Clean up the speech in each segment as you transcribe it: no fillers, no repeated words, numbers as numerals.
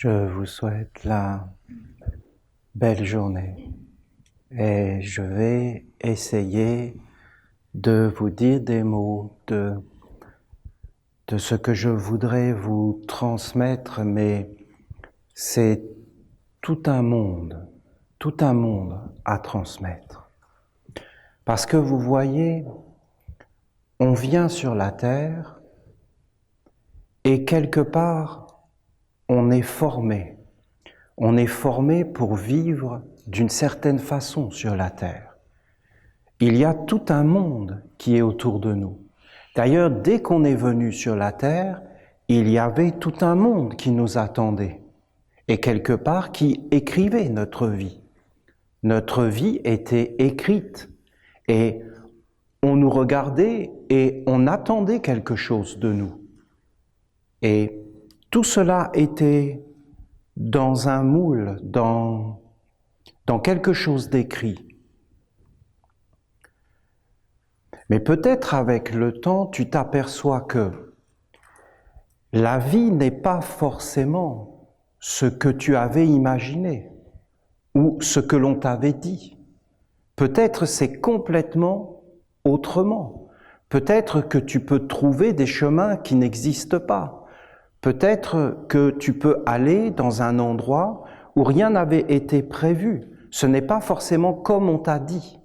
Je vous souhaite la belle journée et je vais essayer de vous dire des mots de ce que je voudrais vous transmettre, mais c'est tout un monde à transmettre. Parce que vous voyez, on vient sur la terre et quelque part, on est formé. On est formé pour vivre d'une certaine façon sur la terre. Il y a tout un monde qui est autour de nous. D'ailleurs, dès qu'on est venu sur la terre, il y avait tout un monde qui nous attendait et quelque part qui écrivait notre vie. Notre vie était écrite et on nous regardait et on attendait quelque chose de nous. Et tout cela était dans un moule, dans quelque chose d'écrit. Mais peut-être avec le temps, tu t'aperçois que la vie n'est pas forcément ce que tu avais imaginé ou ce que l'on t'avait dit. Peut-être c'est complètement autrement. Peut-être que tu peux trouver des chemins qui n'existent pas. Peut-être que tu peux aller dans un endroit où rien n'avait été prévu. Ce n'est pas forcément comme on t'a dit,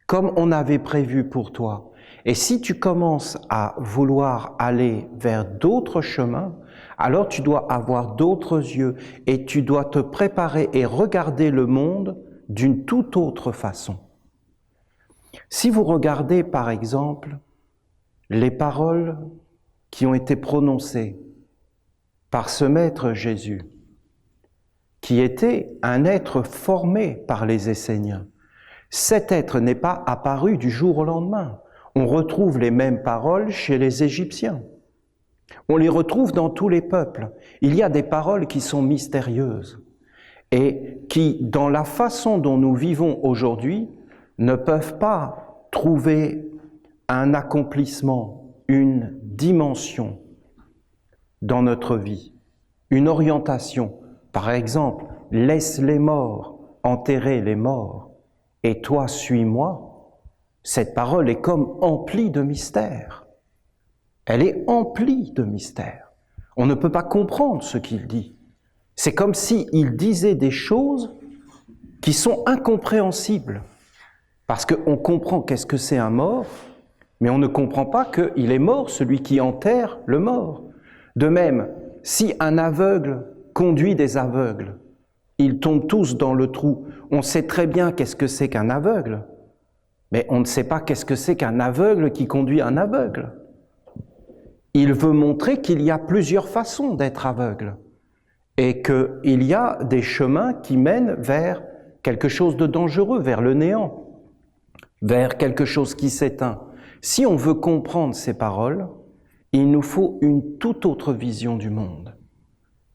comme on avait prévu pour toi. Et si tu commences à vouloir aller vers d'autres chemins, alors tu dois avoir d'autres yeux et tu dois te préparer et regarder le monde d'une toute autre façon. Si vous regardez par exemple les paroles qui ont été prononcées par ce Maître Jésus, qui était un être formé par les Esséniens. Cet être n'est pas apparu du jour au lendemain. On retrouve les mêmes paroles chez les Égyptiens. On les retrouve dans tous les peuples. Il y a des paroles qui sont mystérieuses et qui, dans la façon dont nous vivons aujourd'hui, ne peuvent pas trouver un accomplissement, une dimension dans notre vie, une orientation. Par exemple, laisse les morts enterrer les morts, et toi suis-moi. Cette parole est comme emplie de mystère. Elle est emplie de mystère. On ne peut pas comprendre ce qu'il dit. C'est comme s'il disait des choses qui sont incompréhensibles. Parce qu'on comprend qu'est-ce que c'est un mort, mais on ne comprend pas qu'il est mort, celui qui enterre le mort. De même, si un aveugle conduit des aveugles, ils tombent tous dans le trou. On sait très bien qu'est-ce que c'est qu'un aveugle, mais on ne sait pas qu'est-ce que c'est qu'un aveugle qui conduit un aveugle. Il veut montrer qu'il y a plusieurs façons d'être aveugle et qu'il y a des chemins qui mènent vers quelque chose de dangereux, vers le néant, vers quelque chose qui s'éteint. Si on veut comprendre ces paroles, il nous faut une toute autre vision du monde.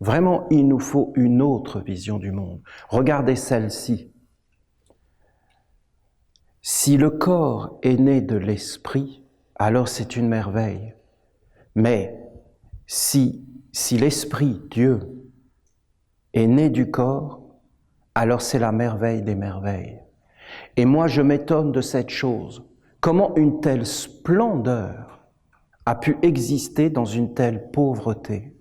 Vraiment, il nous faut une autre vision du monde. Regardez celle-ci. Si le corps est né de l'esprit, alors c'est une merveille. Mais si l'esprit, Dieu, est né du corps, alors c'est la merveille des merveilles. Et moi, je m'étonne de cette chose. Comment une telle splendeur a pu exister dans une telle pauvreté?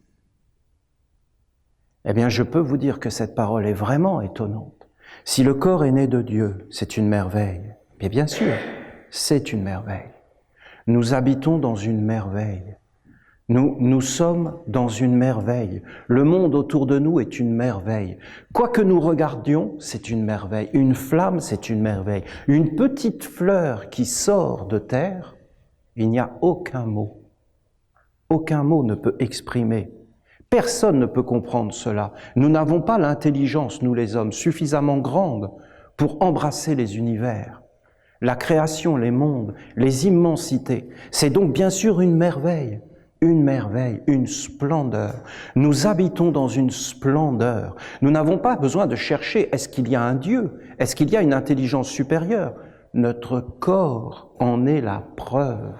Eh bien, je peux vous dire que cette parole est vraiment étonnante. Si le corps est né de Dieu, c'est une merveille. Mais bien sûr, c'est une merveille. Nous habitons dans une merveille. Nous sommes dans une merveille. Le monde autour de nous est une merveille. Quoi que nous regardions, c'est une merveille. Une flamme, c'est une merveille. Une petite fleur qui sort de terre, il n'y a aucun mot. Aucun mot ne peut exprimer. Personne ne peut comprendre cela. Nous n'avons pas l'intelligence, nous les hommes, suffisamment grande pour embrasser les univers, la création, les mondes, les immensités. C'est donc bien sûr une merveille, une splendeur. Nous habitons dans une splendeur. Nous n'avons pas besoin de chercher, est-ce qu'il y a un Dieu? Est-ce qu'il y a une intelligence supérieure? Notre corps en est la preuve.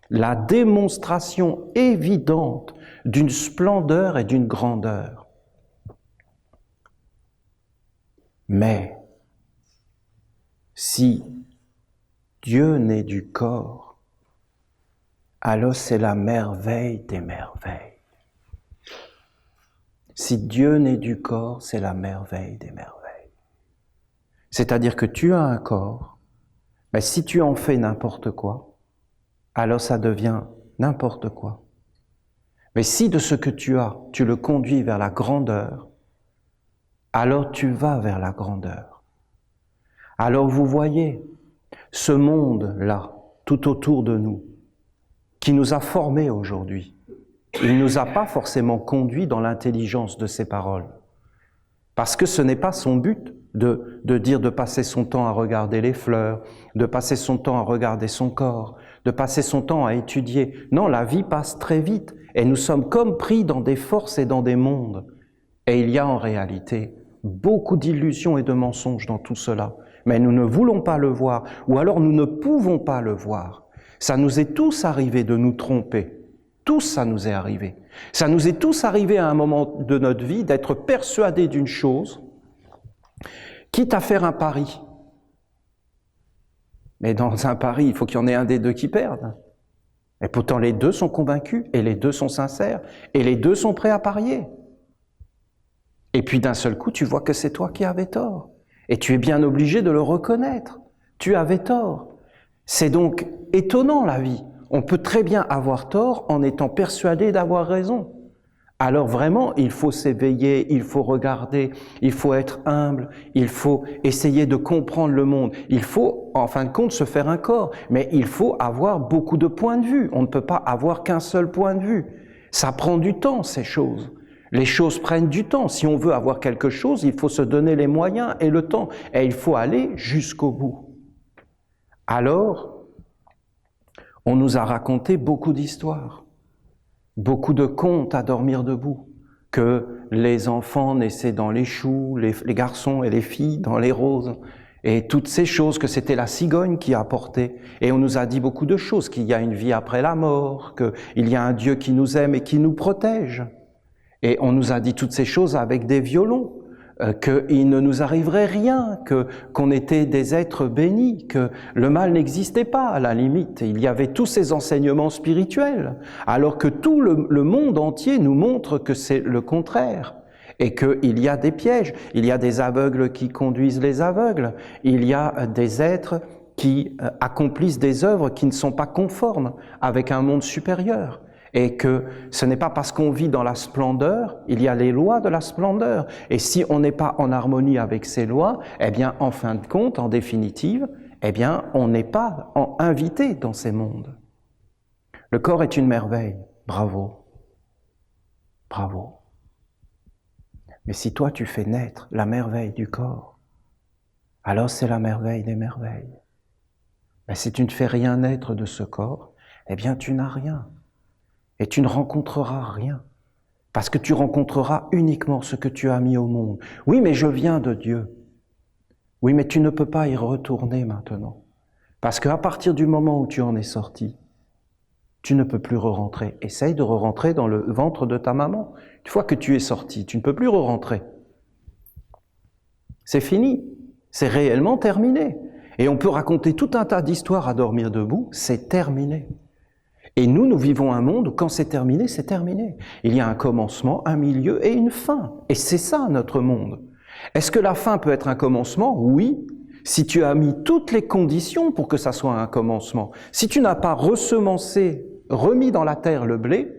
La démonstration évidente d'une splendeur et d'une grandeur. Mais si Dieu naît du corps, alors c'est la merveille des merveilles. Si Dieu naît du corps, c'est la merveille des merveilles. C'est-à-dire que tu as un corps, mais si tu en fais n'importe quoi, alors ça devient n'importe quoi. Mais si de ce que tu as, tu le conduis vers la grandeur, alors tu vas vers la grandeur. Alors vous voyez, ce monde-là, tout autour de nous, qui nous a formés aujourd'hui, il ne nous a pas forcément conduits dans l'intelligence de ses paroles. Parce que ce n'est pas son but de dire de passer son temps à regarder les fleurs, de passer son temps à regarder son corps, de passer son temps à étudier. Non, la vie passe très vite et nous sommes comme pris dans des forces et dans des mondes. Et il y a en réalité beaucoup d'illusions et de mensonges dans tout cela. Mais nous ne voulons pas le voir, ou alors nous ne pouvons pas le voir. Ça nous est tous arrivé de nous tromper. Tous, ça nous est arrivé. Ça nous est tous arrivé à un moment de notre vie d'être persuadés d'une chose, quitte à faire un pari. Mais dans un pari, il faut qu'il y en ait un des deux qui perde. Et pourtant, les deux sont convaincus, et les deux sont sincères, et les deux sont prêts à parier. Et puis d'un seul coup, tu vois que c'est toi qui avais tort. Et tu es bien obligé de le reconnaître. Tu avais tort. C'est donc étonnant, la vie. On peut très bien avoir tort en étant persuadé d'avoir raison. Alors vraiment, il faut s'éveiller, il faut regarder, il faut être humble, il faut essayer de comprendre le monde. Il faut, en fin de compte, se faire un corps. Mais il faut avoir beaucoup de points de vue. On ne peut pas avoir qu'un seul point de vue. Ça prend du temps, ces choses. Les choses prennent du temps. Si on veut avoir quelque chose, il faut se donner les moyens et le temps. Et il faut aller jusqu'au bout. Alors, on nous a raconté beaucoup d'histoires, beaucoup de contes à dormir debout, que les enfants naissaient dans les choux, les garçons et les filles dans les roses, et toutes ces choses, que c'était la cigogne qui apportait. Et on nous a dit beaucoup de choses, qu'il y a une vie après la mort, qu'il y a un Dieu qui nous aime et qui nous protège. Et on nous a dit toutes ces choses avec des violons, qu'il ne nous arriverait rien, qu'on était des êtres bénis, que le mal n'existait pas à la limite. Il y avait tous ces enseignements spirituels, alors que tout le monde entier nous montre que c'est le contraire. Et qu'il y a des pièges, il y a des aveugles qui conduisent les aveugles, il y a des êtres qui accomplissent des œuvres qui ne sont pas conformes avec un monde supérieur. Et que ce n'est pas parce qu'on vit dans la splendeur, il y a les lois de la splendeur. Et si on n'est pas en harmonie avec ces lois, eh bien, en fin de compte, en définitive, eh bien, on n'est pas invité dans ces mondes. Le corps est une merveille. Bravo. Bravo. Mais si toi, tu fais naître la merveille du corps, alors c'est la merveille des merveilles. Mais si tu ne fais rien naître de ce corps, eh bien, tu n'as rien. Et tu ne rencontreras rien, parce que tu rencontreras uniquement ce que tu as mis au monde. Oui, mais je viens de Dieu. Oui, mais tu ne peux pas y retourner maintenant, parce qu'à partir du moment où tu en es sorti, tu ne peux plus re-rentrer. Essaye de re-rentrer dans le ventre de ta maman. Une fois que tu es sorti, tu ne peux plus re-rentrer. C'est fini, c'est réellement terminé. Et on peut raconter tout un tas d'histoires à dormir debout, c'est terminé. Et nous vivons un monde où quand c'est terminé, c'est terminé. Il y a un commencement, un milieu et une fin. Et c'est ça, notre monde. Est-ce que la fin peut être un commencement? Oui, si tu as mis toutes les conditions pour que ça soit un commencement. Si tu n'as pas ressemencé, remis dans la terre le blé,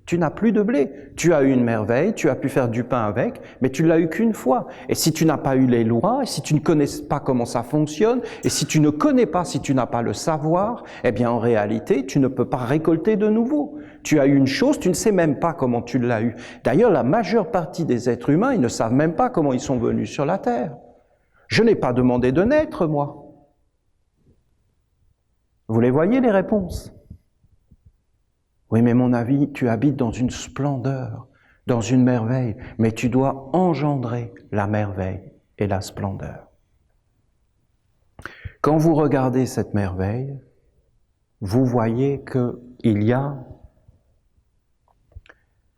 tu n'as plus de blé. Tu as eu une merveille, tu as pu faire du pain avec, mais tu l'as eu qu'une fois. Et si tu n'as pas eu les lois, et si tu ne connais pas comment ça fonctionne, et si tu ne connais pas, si tu n'as pas le savoir, eh bien en réalité, tu ne peux pas récolter de nouveau. Tu as eu une chose, tu ne sais même pas comment tu l'as eu. D'ailleurs, la majeure partie des êtres humains, ils ne savent même pas comment ils sont venus sur la terre. Je n'ai pas demandé de naître, moi. Vous les voyez, les réponses? Oui, mais mon avis, tu habites dans une splendeur, dans une merveille, mais tu dois engendrer la merveille et la splendeur. Quand vous regardez cette merveille, vous voyez qu'il y a...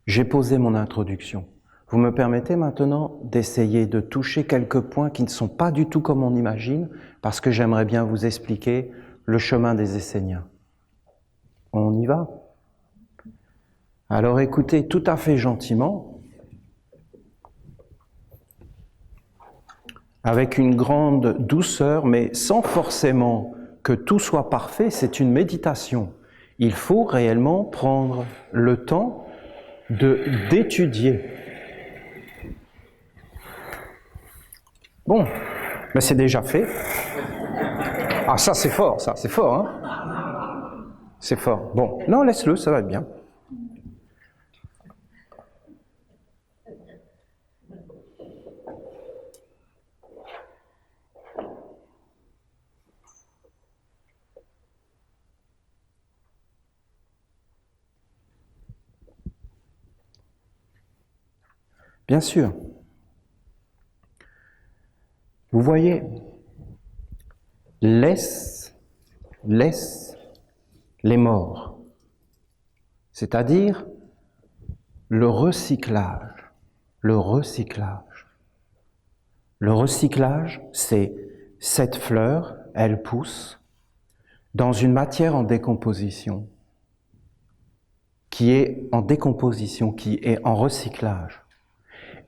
J'ai posé mon introduction. Vous me permettez maintenant d'essayer de toucher quelques points qui ne sont pas du tout comme on imagine, parce que j'aimerais bien vous expliquer le chemin des Esséniens. On y va? Alors écoutez tout à fait gentiment, avec une grande douceur, mais sans forcément que tout soit parfait, c'est une méditation. Il faut réellement prendre le temps d'étudier. Bon, mais c'est déjà fait. Ah, ça c'est fort, hein? C'est fort. Bon, non, laisse-le, ça va être bien. Bien sûr. Vous voyez, laisse les morts, c'est-à-dire le recyclage. Le recyclage, c'est cette fleur, elle pousse dans une matière en décomposition, qui est en recyclage.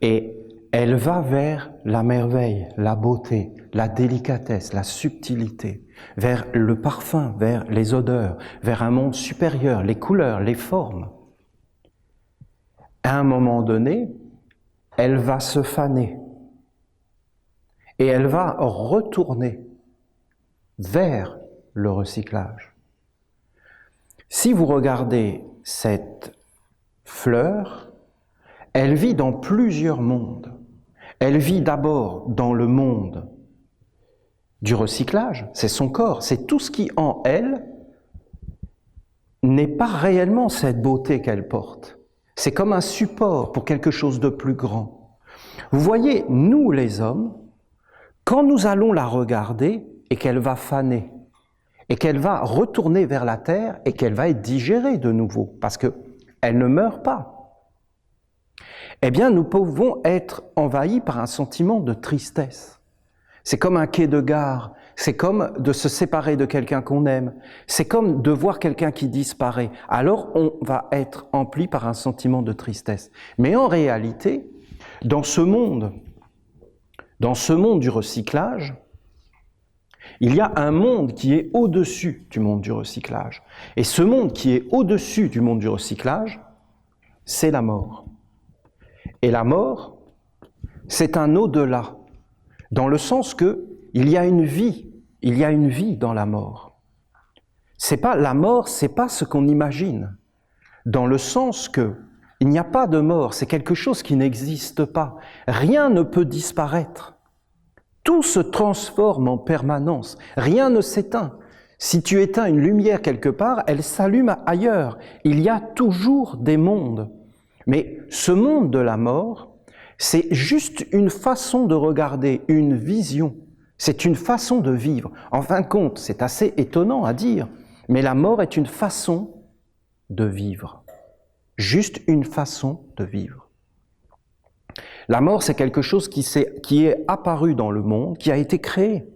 Et elle va vers la merveille, la beauté, la délicatesse, la subtilité, vers le parfum, vers les odeurs, vers un monde supérieur, les couleurs, les formes. À un moment donné, elle va se faner et elle va retourner vers le recyclage. Si vous regardez cette fleur, elle vit dans plusieurs mondes. Elle vit d'abord dans le monde du recyclage, c'est son corps, c'est tout ce qui en elle n'est pas réellement cette beauté qu'elle porte. C'est comme un support pour quelque chose de plus grand. Vous voyez, nous les hommes, quand nous allons la regarder et qu'elle va faner, et qu'elle va retourner vers la terre et qu'elle va être digérée de nouveau, parce qu'elle ne meurt pas, eh bien nous pouvons être envahis par un sentiment de tristesse. C'est comme un quai de gare, c'est comme de se séparer de quelqu'un qu'on aime, c'est comme de voir quelqu'un qui disparaît. Alors on va être empli par un sentiment de tristesse. Mais en réalité, dans ce monde du recyclage, il y a un monde qui est au-dessus du monde du recyclage. Et ce monde qui est au-dessus du monde du recyclage, c'est la mort. Et la mort, c'est un au-delà, dans le sens que il y a une vie dans la mort. La mort, c'est pas ce qu'on imagine, dans le sens que il n'y a pas de mort, c'est quelque chose qui n'existe pas. Rien ne peut disparaître. Tout se transforme en permanence, rien ne s'éteint. Si tu éteins une lumière quelque part, elle s'allume ailleurs. Il y a toujours des mondes. Mais ce monde de la mort, c'est juste une façon de regarder, une vision. C'est une façon de vivre. En fin de compte, c'est assez étonnant à dire, mais la mort est une façon de vivre. Juste une façon de vivre. La mort, c'est quelque chose qui est apparu dans le monde, qui a été créé.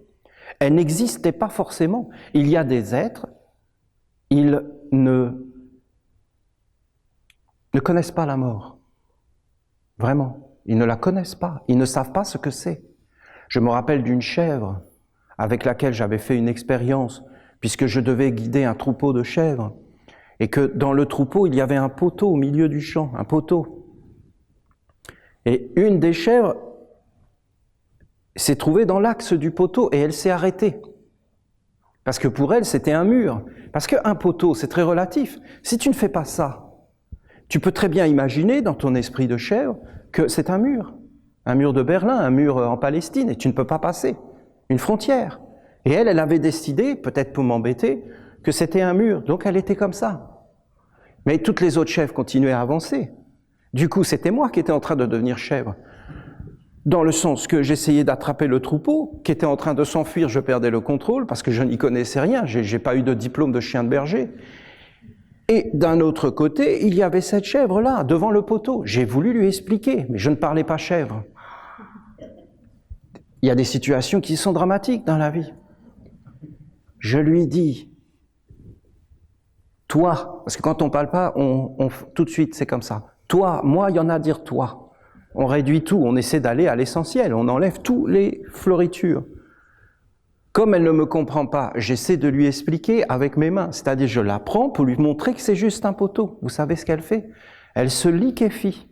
Elle n'existait pas forcément. Il y a des êtres, ils ne connaissent pas la mort. Vraiment, ils ne la connaissent pas. Ils ne savent pas ce que c'est. Je me rappelle d'une chèvre avec laquelle j'avais fait une expérience, puisque je devais guider un troupeau de chèvres, et que dans le troupeau, il y avait un poteau au milieu du champ, un poteau. Et une des chèvres s'est trouvée dans l'axe du poteau et elle s'est arrêtée. Parce que pour elle, c'était un mur. Parce qu'un poteau, c'est très relatif. Si tu ne fais pas ça, tu peux très bien imaginer dans ton esprit de chèvre que c'est un mur de Berlin, un mur en Palestine, et tu ne peux pas passer, une frontière. Et elle avait décidé, peut-être pour m'embêter, que c'était un mur, donc elle était comme ça. Mais toutes les autres chèvres continuaient à avancer. Du coup, c'était moi qui étais en train de devenir chèvre. Dans le sens que j'essayais d'attraper le troupeau, qui était en train de s'enfuir, je perdais le contrôle, parce que je n'y connaissais rien, j'ai pas eu de diplôme de chien de berger. Et d'un autre côté, il y avait cette chèvre-là, devant le poteau. J'ai voulu lui expliquer, mais je ne parlais pas chèvre. Il y a des situations qui sont dramatiques dans la vie. Je lui dis, toi, parce que quand on ne parle pas, tout de suite, c'est comme ça. Toi, moi, il y en a à dire toi. On réduit tout, on essaie d'aller à l'essentiel, on enlève toutes les floritures. Comme elle ne me comprend pas, j'essaie de lui expliquer avec mes mains, c'est-à-dire je la prends pour lui montrer que c'est juste un poteau. Vous savez ce qu'elle fait? Elle se liquéfie.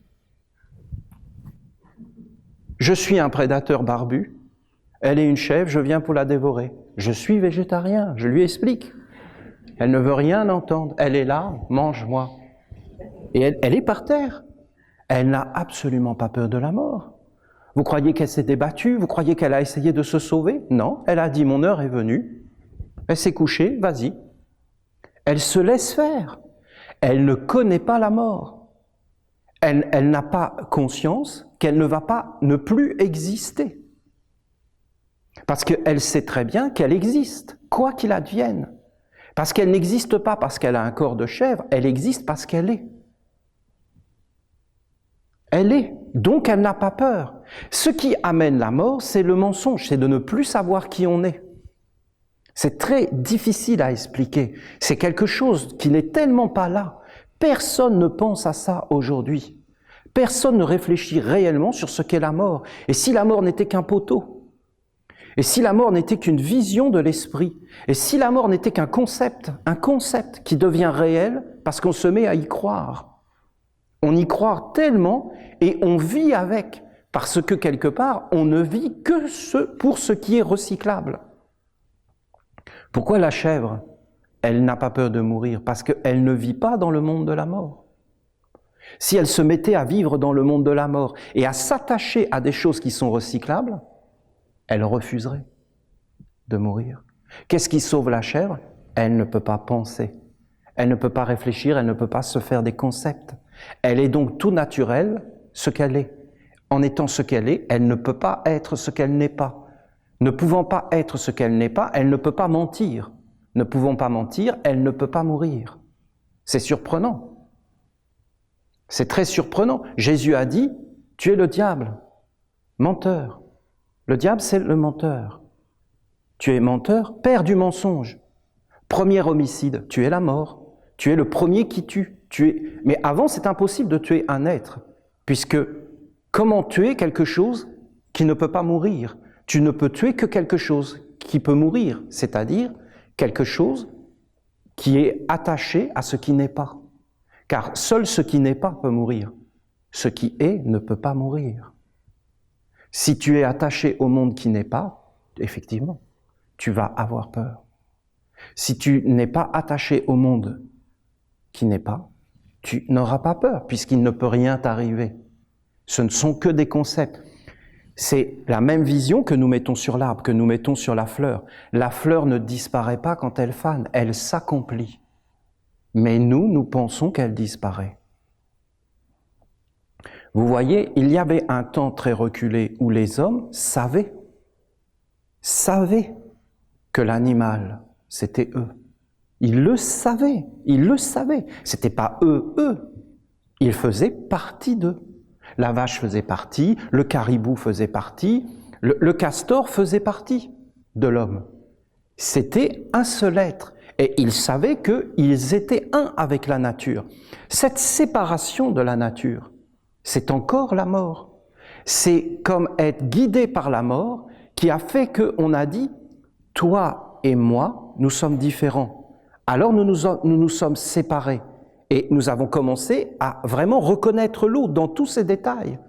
Je suis un prédateur barbu, elle est une chèvre, je viens pour la dévorer. Je suis végétarien, je lui explique. Elle ne veut rien entendre, elle est là, mange-moi. Et elle est par terre. Elle n'a absolument pas peur de la mort. Vous croyez qu'elle s'est débattue? Vous croyez qu'elle a essayé de se sauver? Non, elle a dit, mon heure est venue. Elle s'est couchée, vas-y. Elle se laisse faire. Elle ne connaît pas la mort. Elle n'a pas conscience qu'elle ne va pas ne plus exister. Parce qu'elle sait très bien qu'elle existe, quoi qu'il advienne. Parce qu'elle n'existe pas parce qu'elle a un corps de chèvre, elle existe parce qu'elle est. Elle est, donc elle n'a pas peur. Ce qui amène la mort, c'est le mensonge, c'est de ne plus savoir qui on est. C'est très difficile à expliquer. C'est quelque chose qui n'est tellement pas là. Personne ne pense à ça aujourd'hui. Personne ne réfléchit réellement sur ce qu'est la mort. Et si la mort n'était qu'un poteau? Et si la mort n'était qu'une vision de l'esprit? Et si la mort n'était qu'un concept qui devient réel parce qu'on se met à y croire? On y croit tellement et on vit avec, parce que quelque part, on ne vit que pour ce qui est recyclable. Pourquoi la chèvre, elle n'a pas peur de mourir? Parce qu'elle ne vit pas dans le monde de la mort. Si elle se mettait à vivre dans le monde de la mort et à s'attacher à des choses qui sont recyclables, elle refuserait de mourir. Qu'est-ce qui sauve la chèvre? Elle ne peut pas penser. Elle ne peut pas réfléchir, elle ne peut pas se faire des concepts. Elle est donc tout naturelle, ce qu'elle est. En étant ce qu'elle est, elle ne peut pas être ce qu'elle n'est pas. Ne pouvant pas être ce qu'elle n'est pas, elle ne peut pas mentir. Ne pouvant pas mentir, elle ne peut pas mourir. C'est surprenant. C'est très surprenant. Jésus a dit, tu es le diable, menteur. Le diable, c'est le menteur. Tu es menteur, père du mensonge. Premier homicide, tu es la mort. Tu es le premier qui tue. Mais avant, c'est impossible de tuer un être, puisque comment tuer quelque chose qui ne peut pas mourir? Tu ne peux tuer que quelque chose qui peut mourir, c'est-à-dire quelque chose qui est attaché à ce qui n'est pas. Car seul ce qui n'est pas peut mourir. Ce qui est ne peut pas mourir. Si tu es attaché au monde qui n'est pas, effectivement, tu vas avoir peur. Si tu n'es pas attaché au monde qui n'est pas, tu n'auras pas peur, puisqu'il ne peut rien t'arriver. Ce ne sont que des concepts. C'est la même vision que nous mettons sur l'arbre, que nous mettons sur la fleur. La fleur ne disparaît pas quand elle fane, elle s'accomplit. Mais nous pensons qu'elle disparaît. Vous voyez, il y avait un temps très reculé où les hommes savaient que l'animal, c'était eux. Ils le savaient. C'était pas eux. Ils faisaient partie d'eux. La vache faisait partie, le caribou faisait partie, le castor faisait partie de l'homme. C'était un seul être. Et ils savaient qu'ils étaient un avec la nature. Cette séparation de la nature, c'est encore la mort. C'est comme être guidé par la mort qui a fait qu'on a dit, toi et moi, nous sommes différents. Alors nous nous sommes séparés et nous avons commencé à vraiment reconnaître l'autre dans tous ses détails.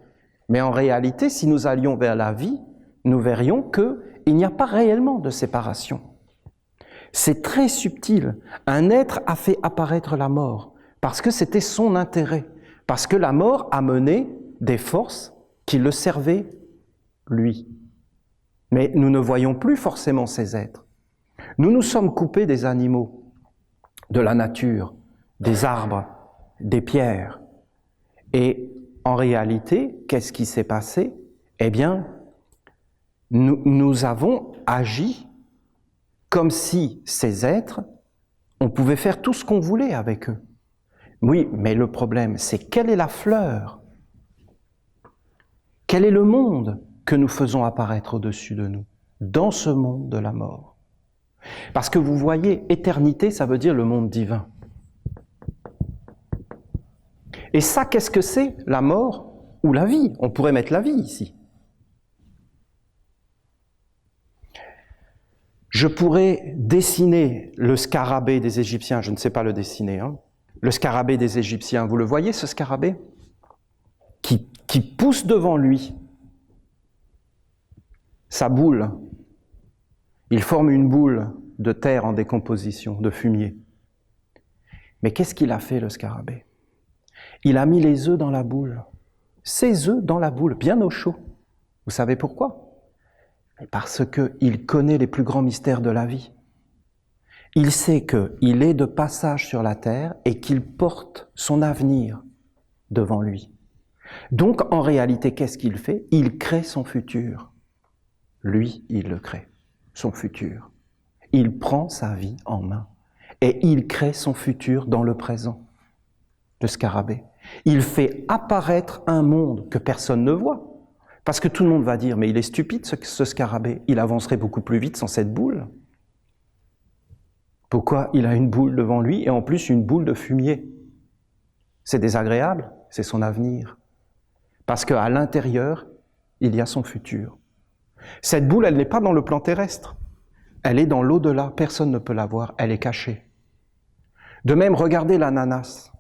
Mais en réalité, si nous allions vers la vie, nous verrions qu'il n'y a pas réellement de séparation. C'est très subtil. Un être a fait apparaître la mort parce que c'était son intérêt, parce que la mort a mené des forces qui le servaient, lui. Mais nous ne voyons plus forcément ces êtres. Nous nous sommes coupés des animaux, de la nature, des arbres, des pierres. Et en réalité, qu'est-ce qui s'est passé? Eh bien, nous avons agi comme si ces êtres, on pouvait faire tout ce qu'on voulait avec eux. Oui, mais le problème, c'est quelle est la fleur? Quel est le monde que nous faisons apparaître au-dessus de nous, dans ce monde de la mort? Parce que vous voyez, éternité, ça veut dire le monde divin. Et ça, qu'est-ce que c'est? La mort ou la vie? On pourrait mettre la vie ici. Je pourrais dessiner le scarabée des Égyptiens, je ne sais pas le dessiner, hein. Le scarabée des Égyptiens, vous le voyez ce scarabée? Qui pousse devant lui sa boule. Il forme une boule de terre en décomposition, de fumier. Mais qu'est-ce qu'il a fait, le scarabée? Il a mis les œufs dans la boule. Ses œufs dans la boule, bien au chaud. Vous savez pourquoi? Parce qu'il connaît les plus grands mystères de la vie. Il sait qu'il est de passage sur la terre et qu'il porte son avenir devant lui. Donc, en réalité, qu'est-ce qu'il fait? Il crée son futur. Lui, il le crée, son futur. Il prend sa vie en main et il crée son futur dans le présent, le scarabée. Il fait apparaître un monde que personne ne voit. Parce que tout le monde va dire, mais il est stupide ce scarabée, il avancerait beaucoup plus vite sans cette boule. Pourquoi il a une boule devant lui et en plus une boule de fumier? C'est désagréable, c'est son avenir. Parce qu'à l'intérieur, il y a son futur. Cette boule, elle n'est pas dans le plan terrestre. Elle est dans l'au-delà, personne ne peut la voir, elle est cachée. De même, regardez l'ananas.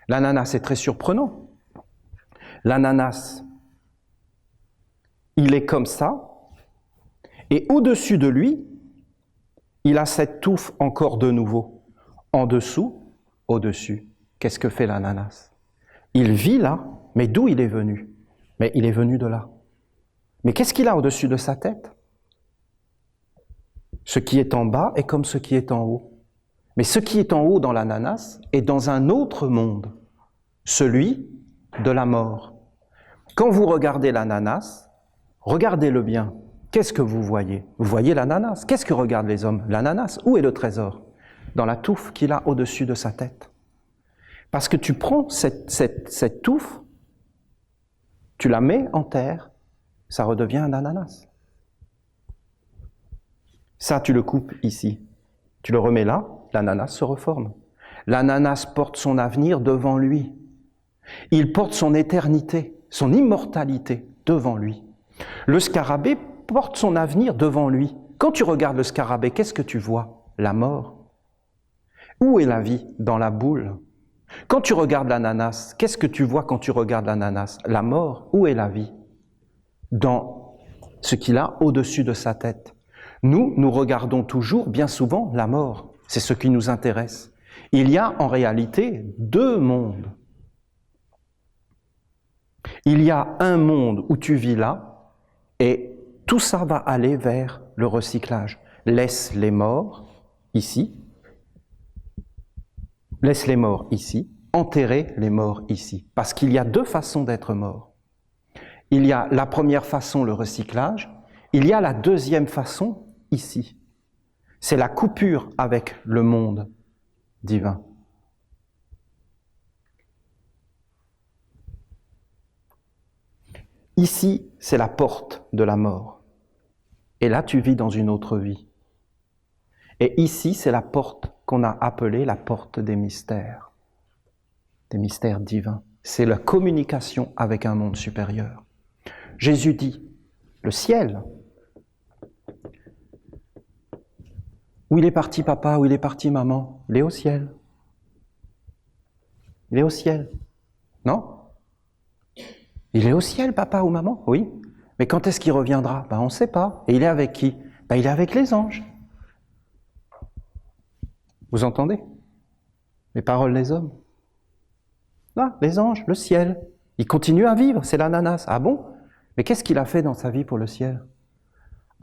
L'ananas est très surprenant. L'ananas, il est comme ça, et au-dessus de lui, il a cette touffe encore de nouveau. En dessous, au-dessus, qu'est-ce que fait l'ananas? Il vit là, mais d'où il est venu? Mais il est venu de là. Mais qu'est-ce qu'il a au-dessus de sa tête? Ce qui est en bas est comme ce qui est en haut. Mais ce qui est en haut dans l'ananas est dans un autre monde, celui de la mort. Quand vous regardez l'ananas, regardez-le bien. Qu'est-ce que vous voyez? Vous voyez l'ananas. Qu'est-ce que regardent les hommes? L'ananas. Où est le trésor? Dans la touffe qu'il a au-dessus de sa tête. Parce que tu prends cette touffe, tu la mets en terre, ça redevient un ananas. Ça, tu le coupes ici. Tu le remets là, l'ananas se reforme. L'ananas porte son avenir devant lui. Il porte son éternité, son immortalité devant lui. Le scarabée porte son avenir devant lui. Quand tu regardes le scarabée, qu'est-ce que tu vois? La mort. Où est la vie? Dans la boule. Quand tu regardes l'ananas, qu'est-ce que tu vois quand tu regardes l'ananas? La mort. Où est la vie? Dans ce qu'il a au-dessus de sa tête. Nous regardons toujours, bien souvent, la mort. C'est ce qui nous intéresse. Il y a en réalité deux mondes. Il y a un monde où tu vis là, et tout ça va aller vers le recyclage. Laisse les morts ici, laisse les morts ici, enterrer les morts ici. Parce qu'il y a deux façons d'être mort. Il y a la première façon, le recyclage, il y a la deuxième façon, ici. C'est la coupure avec le monde divin. Ici, c'est la porte de la mort. Et là, tu vis dans une autre vie. Et ici, c'est la porte qu'on a appelée la porte des mystères divins. C'est la communication avec un monde supérieur. Jésus dit, le ciel. Où il est parti papa, où il est parti maman? Il est au ciel. Il est au ciel. Non? Il est au ciel, papa ou maman? Oui. Mais quand est-ce qu'il reviendra? On ne sait pas. Et il est avec qui? Il est avec les anges. Vous entendez? Les paroles des hommes. Là, les anges, le ciel. Il continue à vivre, c'est l'ananas. Ah bon? Mais qu'est-ce qu'il a fait dans sa vie pour le ciel?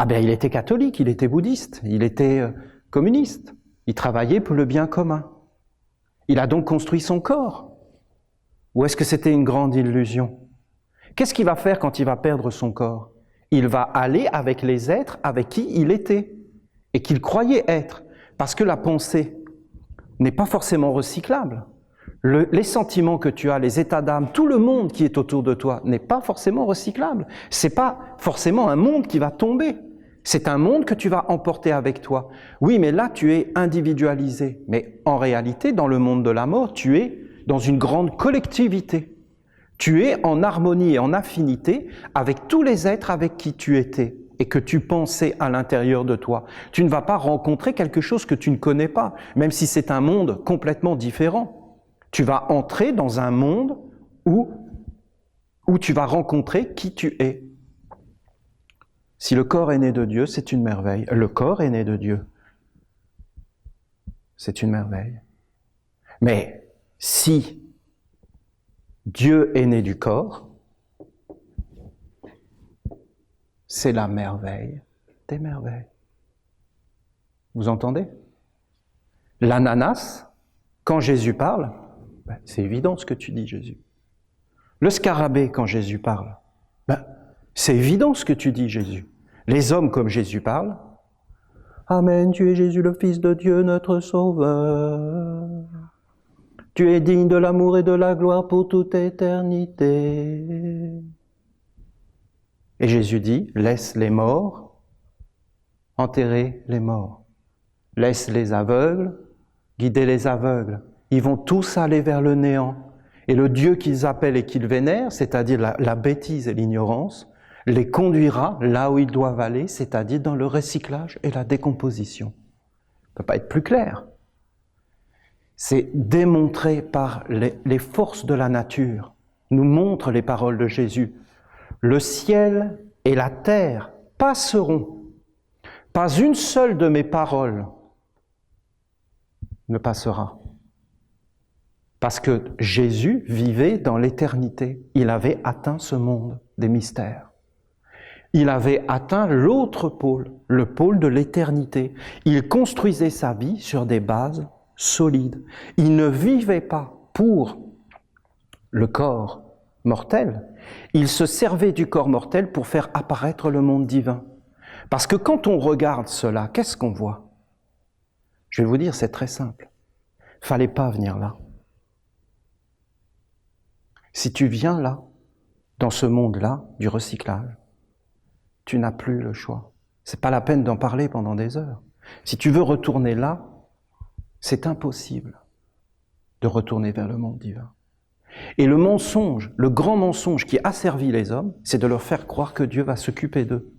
Il était catholique, il était bouddhiste, il était communiste. Il travaillait pour le bien commun. Il a donc construit son corps. Ou est-ce que c'était une grande illusion? Qu'est-ce qu'il va faire quand il va perdre son corps? Il va aller avec les êtres avec qui il était et qu'il croyait être. Parce que la pensée n'est pas forcément recyclable. Les sentiments que tu as, les états d'âme, tout le monde qui est autour de toi n'est pas forcément recyclable. C'est pas forcément un monde qui va tomber. C'est un monde que tu vas emporter avec toi. Oui, mais là, tu es individualisé. Mais en réalité, dans le monde de la mort, tu es dans une grande collectivité. Tu es en harmonie et en affinité avec tous les êtres avec qui tu étais et que tu pensais à l'intérieur de toi. Tu ne vas pas rencontrer quelque chose que tu ne connais pas, même si c'est un monde complètement différent. Tu vas entrer dans un monde où tu vas rencontrer qui tu es. Si le corps est né de Dieu, c'est une merveille. Le corps est né de Dieu. C'est une merveille. Mais si Dieu est né du corps, c'est la merveille des merveilles. Vous entendez? L'ananas, quand Jésus parle, c'est évident ce que tu dis, Jésus. Le scarabée, quand Jésus parle, c'est évident ce que tu dis, Jésus. Les hommes, comme Jésus parle, Amen, tu es Jésus, le Fils de Dieu, notre Sauveur. Tu es digne de l'amour et de la gloire pour toute éternité. Et Jésus dit, laisse les morts enterrer les morts. Laisse les aveugles guider les aveugles. Ils vont tous aller vers le néant. Et le Dieu qu'ils appellent et qu'ils vénèrent, c'est-à-dire la bêtise et l'ignorance, les conduira là où ils doivent aller, c'est-à-dire dans le recyclage et la décomposition. Ça ne peut pas être plus clair. C'est démontré par les forces de la nature, nous montrent les paroles de Jésus. Le ciel et la terre passeront. Pas une seule de mes paroles ne passera. Parce que Jésus vivait dans l'éternité. Il avait atteint ce monde des mystères. Il avait atteint l'autre pôle, le pôle de l'éternité. Il construisait sa vie sur des bases solides. Il ne vivait pas pour le corps mortel. Il se servait du corps mortel pour faire apparaître le monde divin. Parce que quand on regarde cela, qu'est-ce qu'on voit? Je vais vous dire, c'est très simple. Fallait pas venir là. Si tu viens là, dans ce monde-là, du recyclage, tu n'as plus le choix. C'est pas la peine d'en parler pendant des heures. Si tu veux retourner là, c'est impossible de retourner vers le monde divin. Et le mensonge, le grand mensonge qui asservit les hommes, c'est de leur faire croire que Dieu va s'occuper d'eux.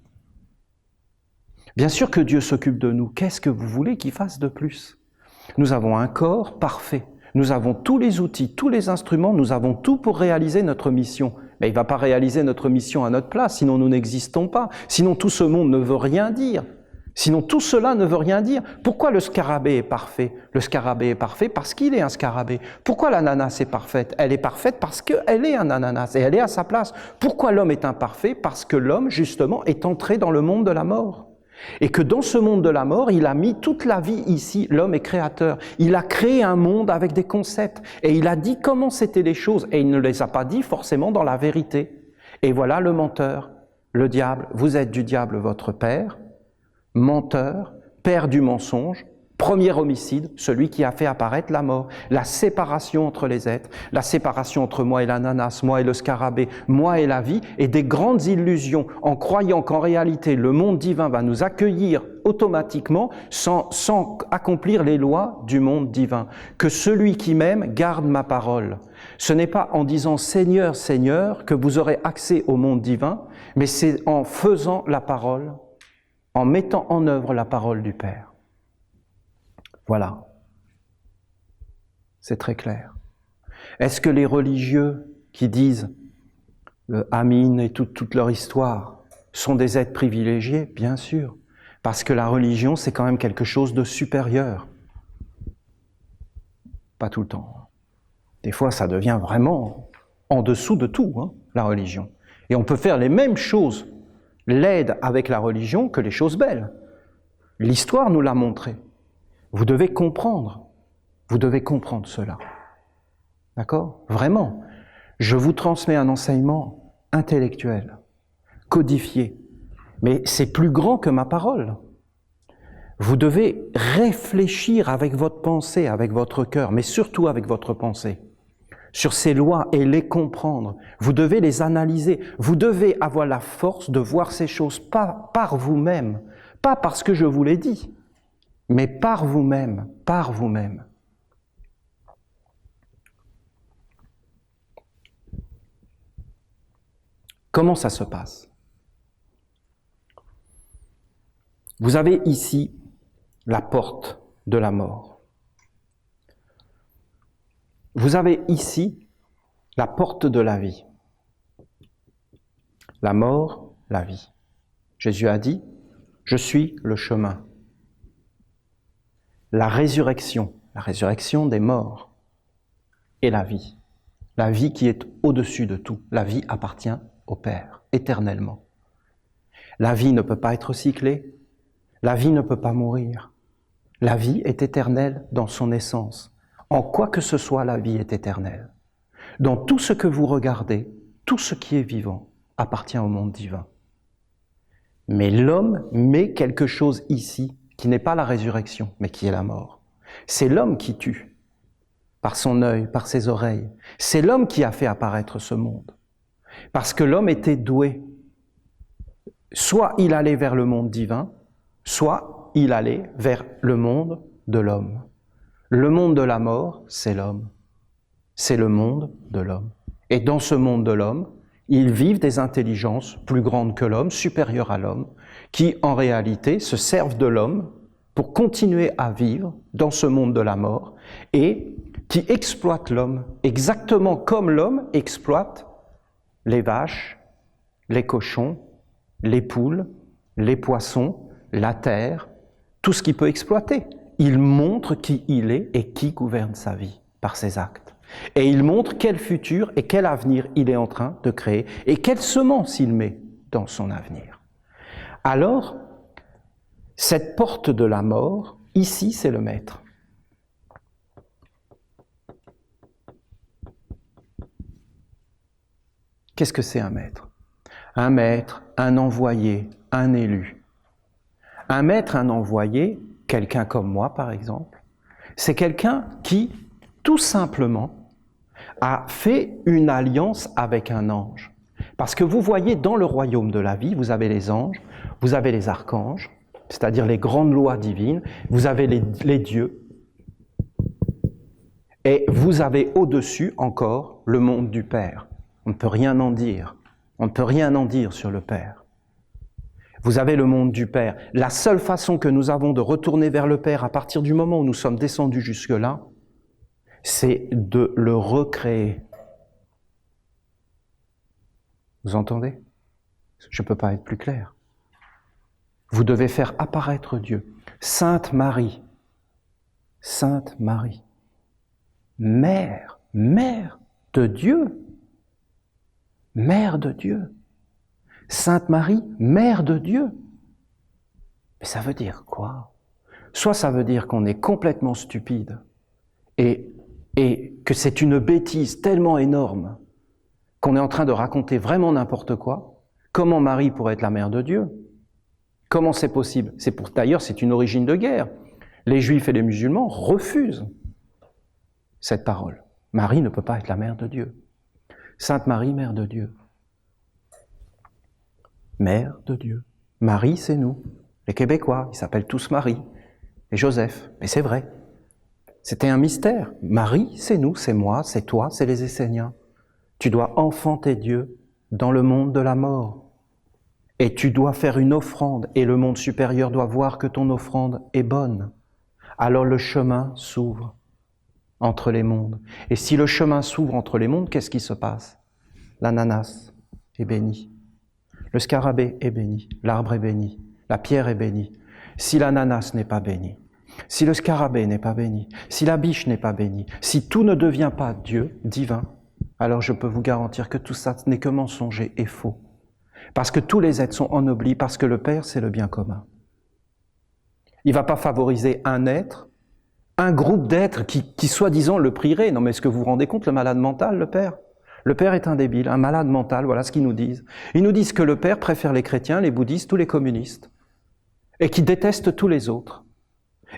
Bien sûr que Dieu s'occupe de nous. Qu'est-ce que vous voulez qu'il fasse de plus? Nous avons un corps parfait. Nous avons tous les outils, tous les instruments, nous avons tout pour réaliser notre mission. Mais il ne va pas réaliser notre mission à notre place, sinon nous n'existons pas. Sinon tout ce monde ne veut rien dire. Sinon tout cela ne veut rien dire. Pourquoi le scarabée est parfait? Le scarabée est parfait parce qu'il est un scarabée. Pourquoi l'ananas est parfaite? Elle est parfaite parce qu'elle est un ananas et elle est à sa place. Pourquoi l'homme est imparfait? Parce que l'homme, justement, est entré dans le monde de la mort. Et que dans ce monde de la mort, il a mis toute la vie ici, l'homme est créateur. Il a créé un monde avec des concepts. Et il a dit comment c'étaient les choses. Et il ne les a pas dit forcément dans la vérité. Et voilà le menteur, le diable. Vous êtes du diable votre père, menteur, père du mensonge, premier homicide, celui qui a fait apparaître la mort, la séparation entre les êtres, la séparation entre moi et l'ananas, moi et le scarabée, moi et la vie, et des grandes illusions en croyant qu'en réalité le monde divin va nous accueillir automatiquement sans accomplir les lois du monde divin. Que celui qui m'aime garde ma parole. Ce n'est pas en disant Seigneur, Seigneur que vous aurez accès au monde divin, mais c'est en faisant la parole, en mettant en œuvre la parole du Père. Voilà. C'est très clair. Est-ce que les religieux qui disent Amin et toute leur histoire sont des êtres privilégiés? Bien sûr. Parce que la religion, c'est quand même quelque chose de supérieur. Pas tout le temps. Des fois, ça devient vraiment en dessous de tout, hein, la religion. Et on peut faire les mêmes choses laides avec la religion que les choses belles. L'histoire nous l'a montré. Vous devez comprendre cela. D'accord? Vraiment. Je vous transmets un enseignement intellectuel, codifié, mais c'est plus grand que ma parole. Vous devez réfléchir avec votre pensée, avec votre cœur, mais surtout avec votre pensée. sur ces lois et les comprendre. Vous devez les analyser. Vous devez avoir la force de voir ces choses pas par vous-même, pas parce que je vous l'ai dit, mais par vous-même, par vous-même. Comment ça se passe? Vous avez ici la porte de la mort. Vous avez ici la porte de la vie. La mort, la vie. Jésus a dit, je suis le chemin. La résurrection des morts et la vie qui est au-dessus de tout. La vie appartient au Père, éternellement. La vie ne peut pas être recyclée, la vie ne peut pas mourir. La vie est éternelle dans son essence. En quoi que ce soit, la vie est éternelle. Dans tout ce que vous regardez, tout ce qui est vivant appartient au monde divin. Mais l'homme met quelque chose ici qui n'est pas la résurrection, mais qui est la mort. C'est l'homme qui tue, par son œil, par ses oreilles. C'est l'homme qui a fait apparaître ce monde. Parce que l'homme était doué. Soit il allait vers le monde divin, soit il allait vers le monde de l'homme. Le monde de la mort, c'est l'homme. C'est le monde de l'homme. Et dans ce monde de l'homme, ils vivent des intelligences plus grandes que l'homme, supérieures à l'homme, qui en réalité se servent de l'homme pour continuer à vivre dans ce monde de la mort et qui exploitent l'homme exactement comme l'homme exploite les vaches, les cochons, les poules, les poissons, la terre, tout ce qu'il peut exploiter. Il montre qui il est et qui gouverne sa vie par ses actes. Et il montre quel futur et quel avenir il est en train de créer et quelle semence il met dans son avenir. Alors, cette porte de la mort, ici, c'est le maître. Qu'est-ce que c'est un maître? Un maître, un envoyé, un élu. Un maître, un envoyé, quelqu'un comme moi par exemple, c'est quelqu'un qui, tout simplement, a fait une alliance avec un ange. Parce que vous voyez, dans le royaume de la vie, vous avez les anges, vous avez les archanges, c'est-à-dire les grandes lois divines, vous avez les dieux, et vous avez au-dessus encore le monde du Père. On ne peut rien en dire. On ne peut rien en dire sur le Père. Vous avez le monde du Père. La seule façon que nous avons de retourner vers le Père à partir du moment où nous sommes descendus jusque-là, c'est de le recréer. Vous entendez? Je ne peux pas être plus clair. Vous devez faire apparaître Dieu. Sainte Marie, mère de Dieu. Mère de Dieu. Sainte Marie, mère de Dieu. Mais ça veut dire quoi? Soit ça veut dire qu'on est complètement stupide et que c'est une bêtise tellement énorme qu'on est en train de raconter vraiment n'importe quoi. Comment Marie pourrait être la mère de Dieu? Comment c'est possible? D'ailleurs, c'est une origine de guerre. Les Juifs et les musulmans refusent cette parole. Marie ne peut pas être la mère de Dieu. Sainte Marie, mère de Dieu. Mère de Dieu. Marie, c'est nous. Les Québécois, ils s'appellent tous Marie. Et Joseph. Mais c'est vrai. C'était un mystère. Marie, c'est nous, c'est moi, c'est toi, c'est les Esséniens. Tu dois enfanter Dieu dans le monde de la mort. Et tu dois faire une offrande. Et le monde supérieur doit voir que ton offrande est bonne. Alors le chemin s'ouvre entre les mondes. Et si le chemin s'ouvre entre les mondes, qu'est-ce qui se passe? L'ananas est béni. Le scarabée est béni. L'arbre est béni. La pierre est bénie. Si l'ananas n'est pas béni, si le scarabée n'est pas béni, si la biche n'est pas bénie, si tout ne devient pas Dieu, divin, alors je peux vous garantir que tout ça n'est que mensonger et faux. Parce que tous les êtres sont ennoblis, parce que le Père, c'est le bien commun. Il ne va pas favoriser un être, un groupe d'êtres qui soi-disant le prierait. Non mais est-ce que vous vous rendez compte, le malade mental, le Père? Le Père est un débile, un malade mental, voilà ce qu'ils nous disent. Ils nous disent que le Père préfère les chrétiens, les bouddhistes, tous les communistes, et qu'il déteste tous les autres.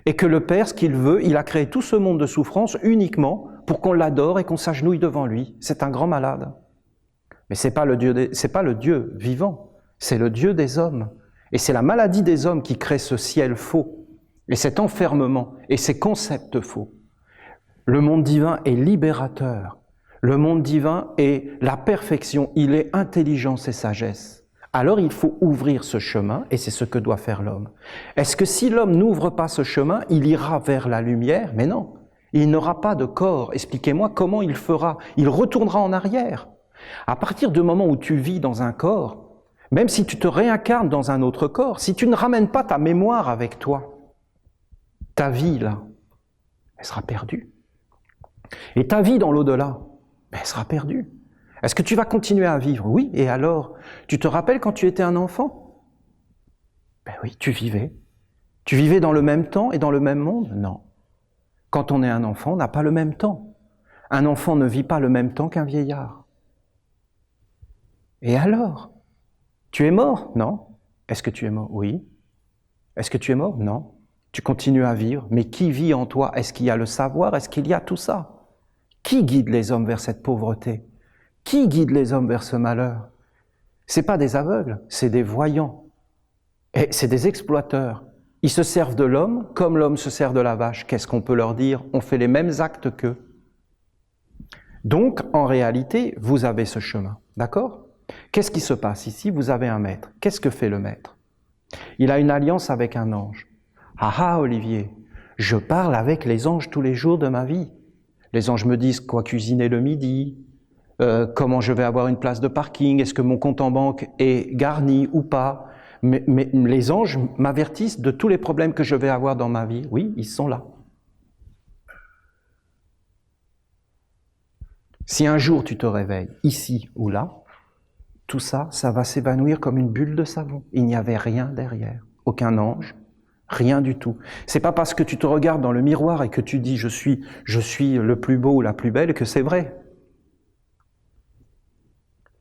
Et que le Père, ce qu'il veut, il a créé tout ce monde de souffrance uniquement pour qu'on l'adore et qu'on s'agenouille devant lui. C'est un grand malade. Mais c'est pas le Dieu vivant, c'est le Dieu des hommes. Et c'est la maladie des hommes qui crée ce ciel faux, et cet enfermement, et ces concepts faux. Le monde divin est libérateur. Le monde divin est la perfection, il est intelligence et sagesse. Alors il faut ouvrir ce chemin, et c'est ce que doit faire l'homme. Est-ce que si l'homme n'ouvre pas ce chemin, il ira vers la lumière? Mais non, il n'aura pas de corps. Expliquez-moi comment il fera. Il retournera en arrière. À partir du moment où tu vis dans un corps, même si tu te réincarnes dans un autre corps, si tu ne ramènes pas ta mémoire avec toi, ta vie là, elle sera perdue. Et ta vie dans l'au-delà, elle sera perdue. Est-ce que tu vas continuer à vivre? Oui, et alors? Tu te rappelles quand tu étais un enfant? Ben oui, tu vivais. Tu vivais dans le même temps et dans le même monde? Non. Quand on est un enfant, on n'a pas le même temps. Un enfant ne vit pas le même temps qu'un vieillard. Et alors? Tu es mort? Non. Est-ce que tu es mort? Oui. Est-ce que tu es mort? Non. Tu continues à vivre, mais qui vit en toi? Est-ce qu'il y a le savoir? Est-ce qu'il y a tout ça? Qui guide les hommes vers cette pauvreté? Qui guide les hommes vers ce malheur? C'est pas des aveugles, c'est des voyants. Et c'est des exploiteurs. Ils se servent de l'homme comme l'homme se sert de la vache. Qu'est-ce qu'on peut leur dire? On fait les mêmes actes qu'eux. Donc, en réalité, vous avez ce chemin. D'accord? Qu'est-ce qui se passe ici? Vous avez un maître. Qu'est-ce que fait le maître? Il a une alliance avec un ange. Ah, Olivier, je parle avec les anges tous les jours de ma vie. Les anges me disent quoi cuisiner le midi, comment je vais avoir une place de parking, est-ce que mon compte en banque est garni ou pas. Mais les anges m'avertissent de tous les problèmes que je vais avoir dans ma vie. Oui, ils sont là. Si un jour tu te réveilles, ici ou là, tout ça, ça va s'évanouir comme une bulle de savon. Il n'y avait rien derrière, aucun ange, rien du tout. C'est pas parce que tu te regardes dans le miroir et que tu dis je suis le plus beau ou la plus belle que c'est vrai.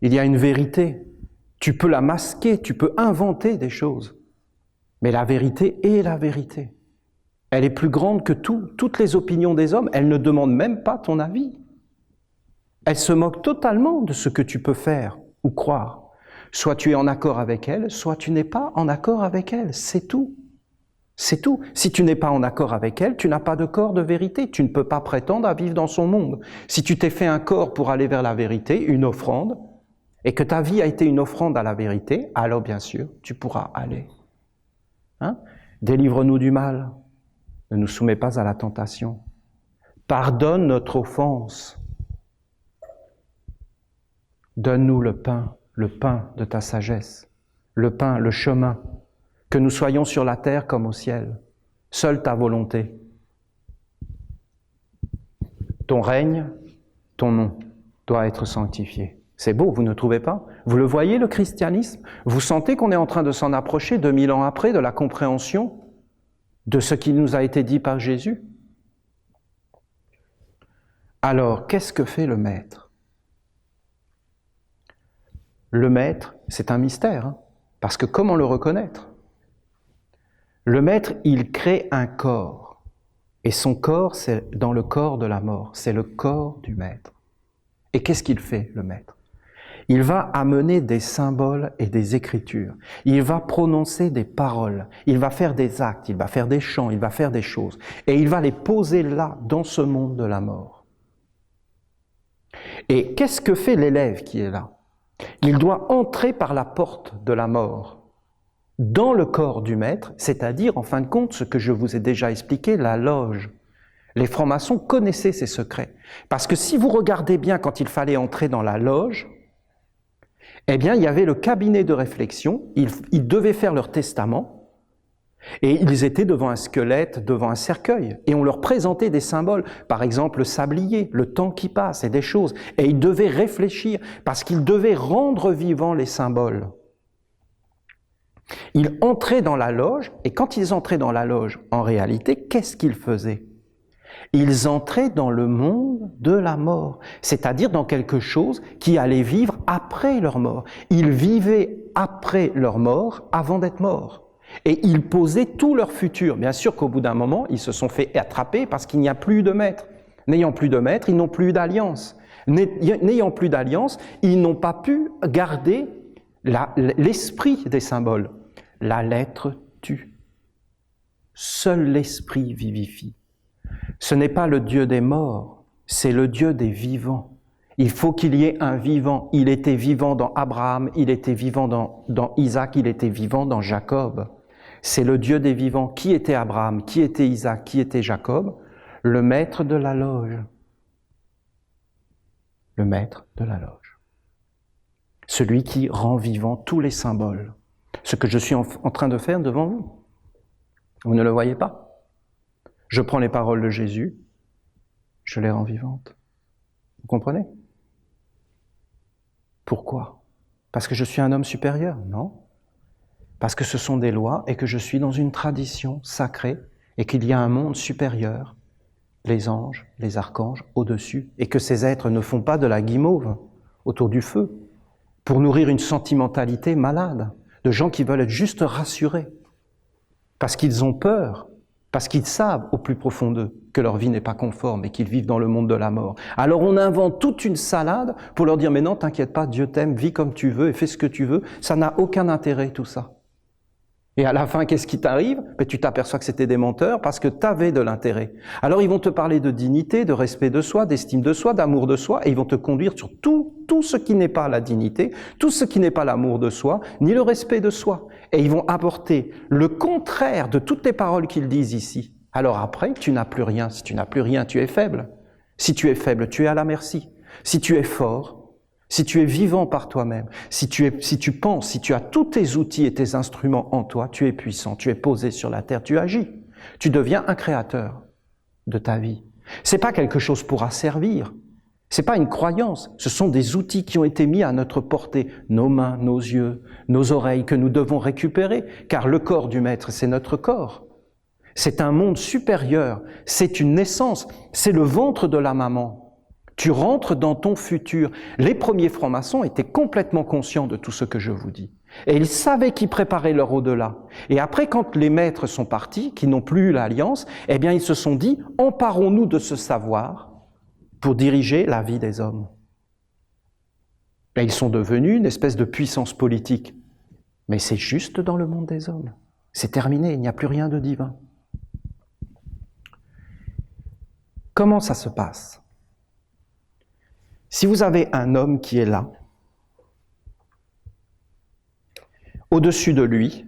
Il y a une vérité. Tu peux la masquer, tu peux inventer des choses. Mais la vérité est la vérité. Elle est plus grande que toutes les opinions des hommes. Elle ne demande même pas ton avis. Elle se moque totalement de ce que tu peux faire ou croire. Soit tu es en accord avec elle, soit tu n'es pas en accord avec elle. C'est tout. C'est tout. Si tu n'es pas en accord avec elle, tu n'as pas de corps de vérité. Tu ne peux pas prétendre à vivre dans son monde. Si tu t'es fait un corps pour aller vers la vérité, une offrande, et que ta vie a été une offrande à la vérité, alors bien sûr, tu pourras aller. Hein? Délivre-nous du mal. Ne nous soumets pas à la tentation. Pardonne notre offense. Donne-nous le pain de ta sagesse, le pain, le chemin, que nous soyons sur la terre comme au ciel. Seule ta volonté. Ton règne, ton nom doit être sanctifié. C'est beau, vous ne trouvez pas? Vous le voyez, le christianisme? Vous sentez qu'on est en train de s'en approcher 2000 ans après de la compréhension de ce qui nous a été dit par Jésus? Alors, qu'est-ce que fait le maître? Le maître, c'est un mystère, hein, parce que comment le reconnaître? Le maître, il crée un corps, et son corps, c'est dans le corps de la mort, c'est le corps du maître. Et qu'est-ce qu'il fait, le maître? Il va amener des symboles et des écritures. Il va prononcer des paroles. Il va faire des actes, il va faire des chants, il va faire des choses. Et il va les poser là, dans ce monde de la mort. Et qu'est-ce que fait l'élève qui est là? Il doit entrer par la porte de la mort, dans le corps du maître, c'est-à-dire, en fin de compte, ce que je vous ai déjà expliqué, la loge. Les francs-maçons connaissaient ces secrets. Parce que si vous regardez bien quand il fallait entrer dans la loge, eh bien, il y avait le cabinet de réflexion, ils devaient faire leur testament, et ils étaient devant un squelette, devant un cercueil, et on leur présentait des symboles, par exemple le sablier, le temps qui passe, et des choses, et ils devaient réfléchir, parce qu'ils devaient rendre vivants les symboles. Ils entraient dans la loge, et quand ils entraient dans la loge, en réalité, qu'est-ce qu'ils faisaient? Ils entraient dans le monde de la mort, c'est-à-dire dans quelque chose qui allait vivre après leur mort. Ils vivaient après leur mort, avant d'être morts. Et ils posaient tout leur futur. Bien sûr qu'au bout d'un moment, ils se sont fait attraper parce qu'il n'y a plus de maître. N'ayant plus de maître, ils n'ont plus d'alliance. N'ayant plus d'alliance, ils n'ont pas pu garder l'esprit des symboles. La lettre tue. Seul l'esprit vivifie. Ce n'est pas le Dieu des morts, c'est le Dieu des vivants. Il faut qu'il y ait un vivant. Il était vivant dans Abraham, il était vivant dans Isaac, il était vivant dans Jacob. C'est le Dieu des vivants. Qui était Abraham? Qui était Isaac? Qui était Jacob? Le maître de la loge. Le maître de la loge. Celui qui rend vivant tous les symboles. Ce que je suis en train de faire devant vous. Vous ne le voyez pas? Je prends les paroles de Jésus, je les rends vivantes. Vous comprenez? Pourquoi? Parce que je suis un homme supérieur? Non. Parce que ce sont des lois et que je suis dans une tradition sacrée et qu'il y a un monde supérieur, les anges, les archanges au-dessus, et que ces êtres ne font pas de la guimauve autour du feu pour nourrir une sentimentalité malade de gens qui veulent être juste rassurés parce qu'ils ont peur, parce qu'ils savent au plus profond d'eux que leur vie n'est pas conforme et qu'ils vivent dans le monde de la mort. Alors on invente toute une salade pour leur dire « Mais non, t'inquiète pas, Dieu t'aime, vis comme tu veux et fais ce que tu veux. » Ça n'a aucun intérêt tout ça. Et à la fin, qu'est-ce qui t'arrive? Tu t'aperçois que c'était des menteurs parce que tu avais de l'intérêt. Alors ils vont te parler de dignité, de respect de soi, d'estime de soi, d'amour de soi, et ils vont te conduire sur tout ce qui n'est pas la dignité, tout ce qui n'est pas l'amour de soi, ni le respect de soi. Et ils vont apporter le contraire de toutes les paroles qu'ils disent ici. Alors après, tu n'as plus rien. Si tu n'as plus rien, tu es faible. Si tu es faible, tu es à la merci. Si tu es fort, si tu es vivant par toi-même, si tu penses, si tu as tous tes outils et tes instruments en toi, tu es puissant, tu es posé sur la terre, tu agis. Tu deviens un créateur de ta vie. C'est pas quelque chose pour asservir. C'est pas une croyance. Ce sont des outils qui ont été mis à notre portée. Nos mains, nos yeux, nos oreilles que nous devons récupérer, car le corps du Maître, c'est notre corps. C'est un monde supérieur. C'est une naissance. C'est le ventre de la maman. Tu rentres dans ton futur. Les premiers francs-maçons étaient complètement conscients de tout ce que je vous dis. Et ils savaient qu'ils préparaient leur au-delà. Et après, quand les maîtres sont partis, qui n'ont plus eu l'alliance, eh bien, ils se sont dit, emparons-nous de ce savoir pour diriger la vie des hommes. Et ils sont devenus une espèce de puissance politique. Mais c'est juste dans le monde des hommes. C'est terminé, il n'y a plus rien de divin. Comment ça se passe ? Si vous avez un homme qui est là, au-dessus de lui,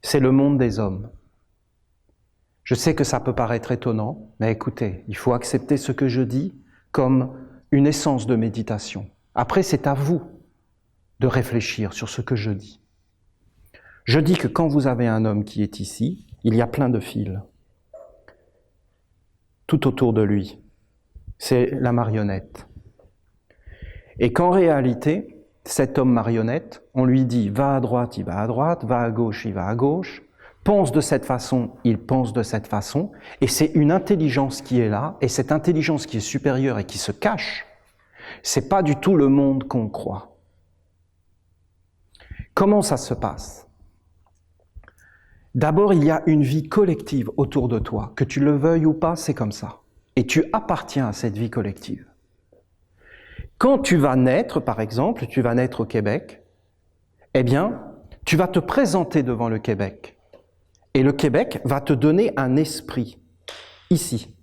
c'est le monde des hommes. Je sais que ça peut paraître étonnant, mais écoutez, il faut accepter ce que je dis comme une essence de méditation. Après, c'est à vous de réfléchir sur ce que je dis. Je dis que quand vous avez un homme qui est ici, il y a plein de fils. Tout autour de lui, c'est la marionnette. Et qu'en réalité, cet homme marionnette, on lui dit « va à droite, il va à droite, va à gauche, il va à gauche », pense de cette façon, il pense de cette façon, et c'est une intelligence qui est là, et cette intelligence qui est supérieure et qui se cache, c'est pas du tout le monde qu'on croit. Comment ça se passe ? D'abord, il y a une vie collective autour de toi, que tu le veuilles ou pas, c'est comme ça, et tu appartiens à cette vie collective. Quand tu vas naître, par exemple, tu vas naître au Québec, eh bien, tu vas te présenter devant le Québec. Et le Québec va te donner un esprit, ici,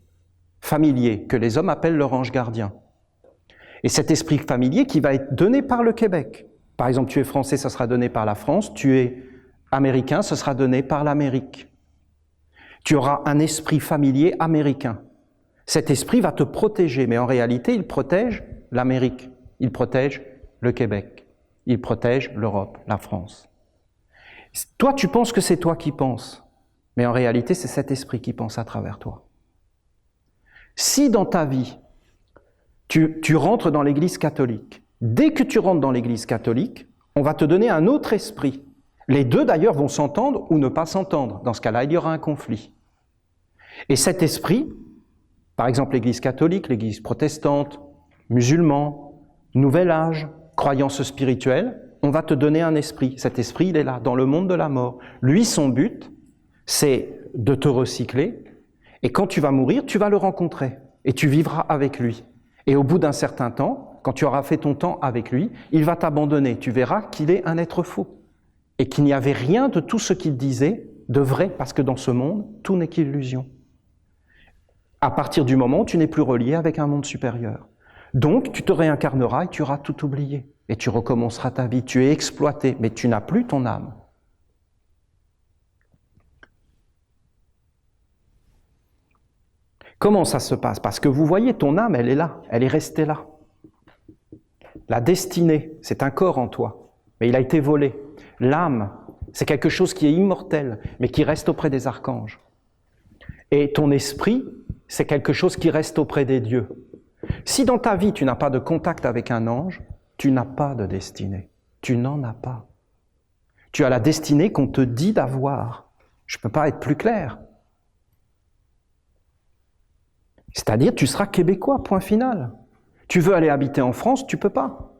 familier, que les hommes appellent leur ange gardien. Et cet esprit familier qui va être donné par le Québec. Par exemple, tu es français, ça sera donné par la France. Tu es américain, ce sera donné par l'Amérique. Tu auras un esprit familier américain. Cet esprit va te protéger, mais en réalité, il protège l'Amérique, il protège le Québec, il protège l'Europe, la France. Toi, tu penses que c'est toi qui penses, mais en réalité, c'est cet esprit qui pense à travers toi. Si dans ta vie, tu rentres dans l'Église catholique, dès que tu rentres dans l'Église catholique, on va te donner un autre esprit. Les deux, d'ailleurs, vont s'entendre ou ne pas s'entendre. Dans ce cas-là, il y aura un conflit. Et cet esprit, par exemple l'Église catholique, l'Église protestante, musulman, nouvel âge, croyance spirituelle, on va te donner un esprit. Cet esprit, il est là, dans le monde de la mort. Lui, son but, c'est de te recycler, et quand tu vas mourir, tu vas le rencontrer. et tu vivras avec lui. Et au bout d'un certain temps, quand tu auras fait ton temps avec lui, il va t'abandonner. Tu verras qu'il est un être faux et qu'il n'y avait rien de tout ce qu'il disait de vrai, parce que dans ce monde, tout n'est qu'illusion. À partir du moment où tu n'es plus relié avec un monde supérieur. Donc, tu te réincarneras et tu auras tout oublié. Et tu recommenceras ta vie. Tu es exploité, mais tu n'as plus ton âme. Comment ça se passe? Parce que vous voyez, ton âme, elle est là, elle est restée là. La destinée, c'est un corps en toi, mais il a été volé. L'âme, c'est quelque chose qui est immortel, mais qui reste auprès des archanges. Et ton esprit, c'est quelque chose qui reste auprès des dieux. Si dans ta vie, tu n'as pas de contact avec un ange, tu n'as pas de destinée. Tu n'en as pas. Tu as la destinée qu'on te dit d'avoir. Je ne peux pas être plus clair. C'est-à-dire, tu seras québécois, point final. Tu veux aller habiter en France, tu ne peux pas.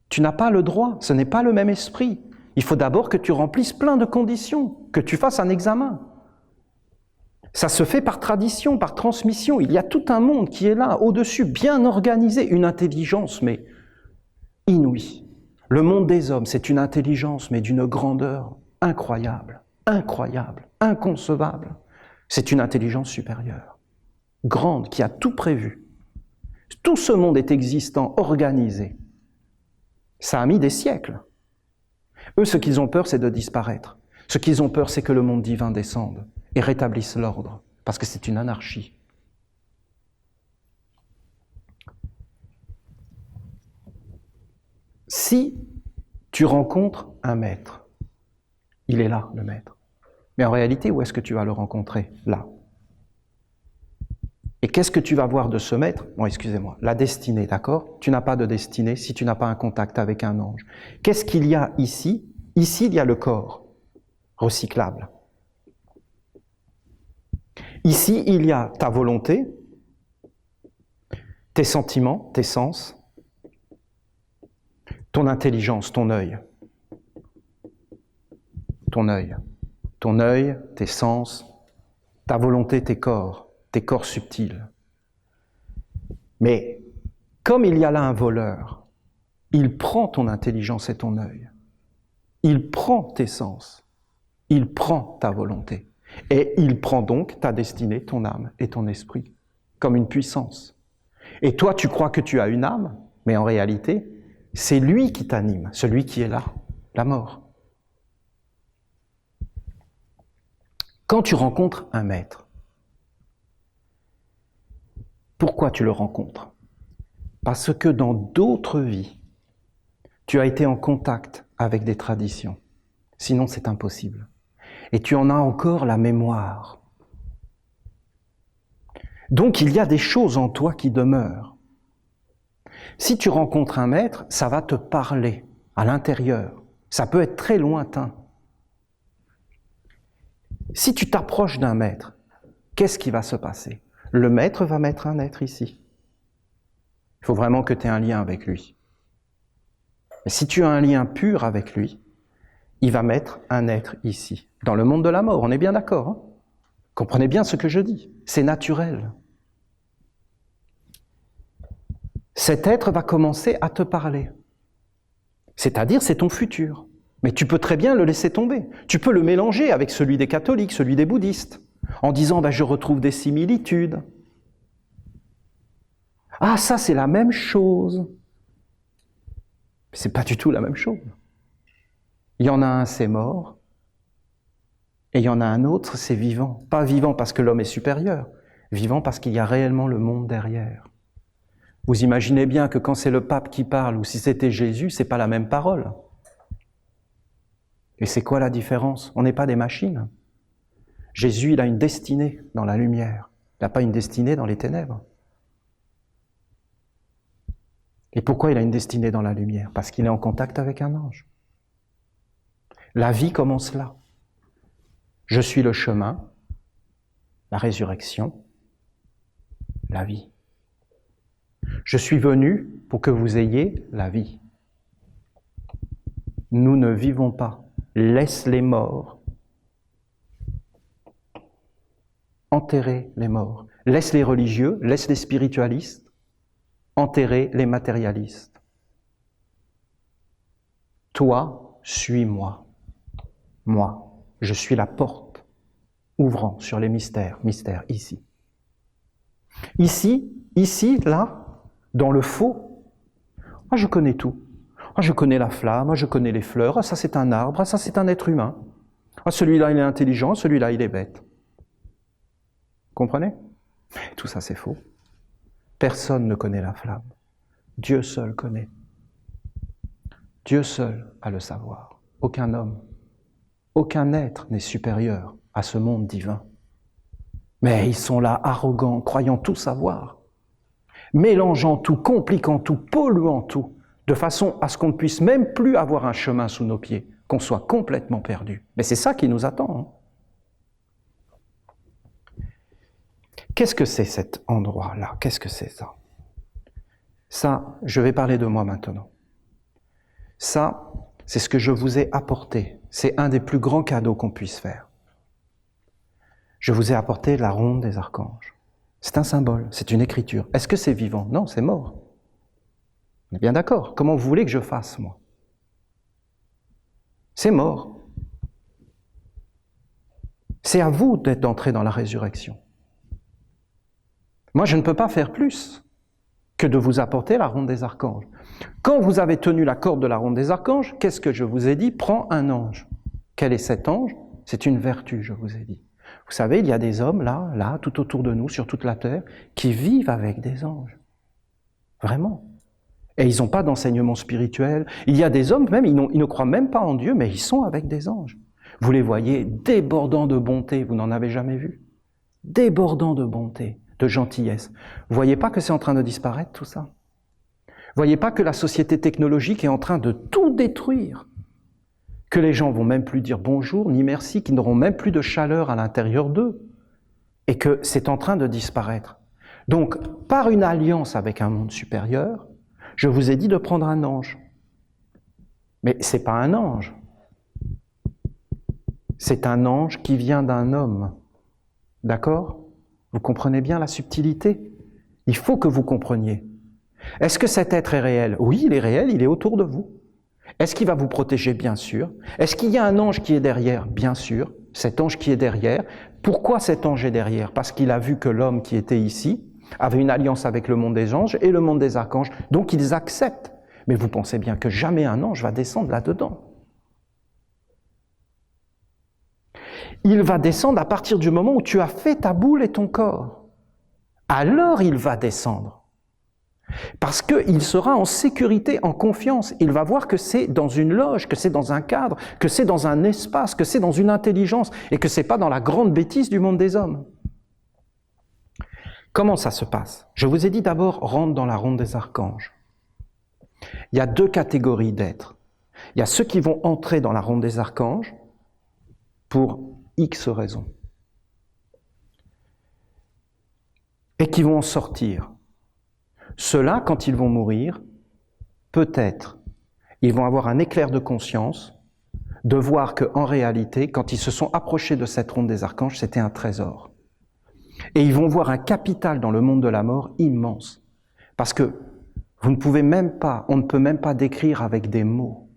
Tu n'as pas le droit, ce n'est pas le même esprit. Il faut d'abord que tu remplisses plein de conditions, que tu fasses un examen. Ça se fait par tradition, par transmission. Il y a tout un monde qui est là, au-dessus, bien organisé, une intelligence, mais inouïe. Le monde des hommes, c'est une intelligence, mais d'une grandeur incroyable, incroyable, inconcevable. C'est une intelligence supérieure, grande, qui a tout prévu. Tout ce monde est existant, organisé. Ça a mis des siècles. Eux, ce qu'ils ont peur, c'est de disparaître. Ce qu'ils ont peur, c'est que le monde divin descende et rétablisse l'ordre, parce que c'est une anarchie. Si tu rencontres un maître, il est là, le maître. Mais en réalité, où est-ce que tu vas le rencontrer? Là. Et qu'est-ce que tu vas voir de ce maître? Bon, excusez-moi, la destinée, d'accord? Tu n'as pas de destinée si tu n'as pas un contact avec un ange. Qu'est-ce qu'il y a ici? Ici, il y a le corps, recyclable. Ici, il y a ta volonté, tes sentiments, tes sens, ton intelligence, ton œil. Ton œil, tes sens, ta volonté, tes corps subtils. Mais comme il y a là un voleur, il prend ton intelligence et ton œil. Il prend tes sens. Il prend ta volonté. Et il prend donc ta destinée, ton âme et ton esprit, comme une puissance. Et toi, tu crois que tu as une âme, mais en réalité, c'est lui qui t'anime, celui qui est là, la mort. Quand tu rencontres un maître, pourquoi tu le rencontres? Parce que dans d'autres vies, tu as été en contact avec des traditions. Sinon, c'est impossible. Et tu en as encore la mémoire. Donc, il y a des choses en toi qui demeurent. Si tu rencontres un maître, ça va te parler à l'intérieur. Ça peut être très lointain. Si tu t'approches d'un maître, qu'est-ce qui va se passer? Le maître va mettre un être ici. Il faut vraiment que tu aies un lien avec lui. Et si tu as un lien pur avec lui, il va mettre un être ici, dans le monde de la mort, on est bien d'accord, hein? Comprenez bien ce que je dis, c'est naturel. Cet être va commencer à te parler. C'est-à-dire, c'est ton futur. Mais tu peux très bien le laisser tomber. Tu peux le mélanger avec celui des catholiques, celui des bouddhistes, en disant je retrouve des similitudes. Ah, ça c'est la même chose. C'est pas du tout la même chose. Il y en a un, c'est mort, et il y en a un autre, c'est vivant. Pas vivant parce que l'homme est supérieur, vivant parce qu'il y a réellement le monde derrière. Vous imaginez bien que quand c'est le pape qui parle, ou si c'était Jésus, c'est pas la même parole. Et c'est quoi la différence? On n'est pas des machines. Jésus, il a une destinée dans la lumière. Il n'a pas une destinée dans les ténèbres. Et pourquoi il a une destinée dans la lumière? Parce qu'il est en contact avec un ange. La vie commence là. Je suis le chemin, la résurrection, la vie. Je suis venu pour que vous ayez la vie. Nous ne vivons pas. Laisse les morts enterrer les morts. Laisse les religieux, laisse les spiritualistes, enterrer les matérialistes. Toi, suis-moi. Moi, je suis la porte ouvrant sur les mystères ici. Ici, là, dans le faux, je connais tout. Je connais la flamme, je connais les fleurs, ça c'est un arbre, ça c'est un être humain. Celui-là il est intelligent, celui-là il est bête. Vous comprenez? Tout ça c'est faux. Personne ne connaît la flamme. Dieu seul connaît. Dieu seul a le savoir. Aucun homme, aucun être n'est supérieur à ce monde divin. Mais ils sont là arrogants, croyant tout savoir, mélangeant tout, compliquant tout, polluant tout, de façon à ce qu'on ne puisse même plus avoir un chemin sous nos pieds, qu'on soit complètement perdu. Mais c'est ça qui nous attend. Qu'est-ce que c'est cet endroit-là? Qu'est-ce que c'est ça? Ça, je vais parler de moi maintenant. Ça, c'est ce que je vous ai apporté. C'est un des plus grands cadeaux qu'on puisse faire. Je vous ai apporté la ronde des archanges. C'est un symbole, c'est une écriture. Est-ce que c'est vivant? Non, c'est mort. On est bien d'accord. Comment vous voulez que je fasse, moi? C'est mort. C'est à vous d'entrer dans la résurrection. Moi, je ne peux pas faire plus que de vous apporter la ronde des archanges. Quand vous avez tenu la corde de la ronde des archanges, qu'est-ce que je vous ai dit? Prends un ange. Quel est cet ange? C'est une vertu, je vous ai dit. Vous savez, il y a des hommes là, tout autour de nous, sur toute la terre, qui vivent avec des anges. Vraiment. Et ils n'ont pas d'enseignement spirituel. Il y a des hommes, même, ils ne croient même pas en Dieu, mais ils sont avec des anges. Vous les voyez débordants de bonté, vous n'en avez jamais vu. Débordants de bonté, de gentillesse. Vous voyez pas que c'est en train de disparaître, tout ça? Vous voyez pas que la société technologique est en train de tout détruire? Que les gens vont même plus dire bonjour ni merci, qu'ils n'auront même plus de chaleur à l'intérieur d'eux, et que c'est en train de disparaître. Donc, par une alliance avec un monde supérieur, je vous ai dit de prendre un ange. Mais c'est pas un ange. C'est un ange qui vient d'un homme. D'accord? Vous comprenez bien la subtilité? Il faut que vous compreniez. Est-ce que cet être est réel? Oui, il est réel, il est autour de vous. Est-ce qu'il va vous protéger? Bien sûr. Est-ce qu'il y a un ange qui est derrière? Bien sûr. Cet ange qui est derrière. Pourquoi cet ange est derrière? Parce qu'il a vu que l'homme qui était ici avait une alliance avec le monde des anges et le monde des archanges. Donc ils acceptent. Mais vous pensez bien que jamais un ange va descendre là-dedans. Il va descendre à partir du moment où tu as fait ta boule et ton corps. Alors il va descendre. Parce qu'il sera en sécurité, en confiance. Il va voir que c'est dans une loge, que c'est dans un cadre, que c'est dans un espace, que c'est dans une intelligence et que c'est pas dans la grande bêtise du monde des hommes. Comment ça se passe? Je vous ai dit d'abord, rentre dans la ronde des archanges. Il y a deux catégories d'êtres. Il y a ceux qui vont entrer dans la ronde des archanges pour X raisons. Et qui vont en sortir. Ceux-là, quand ils vont mourir, peut-être, ils vont avoir un éclair de conscience de voir qu'en réalité, quand ils se sont approchés de cette ronde des archanges, c'était un trésor. Et ils vont voir un capital dans le monde de la mort immense. Parce que on ne peut même pas décrire avec des mots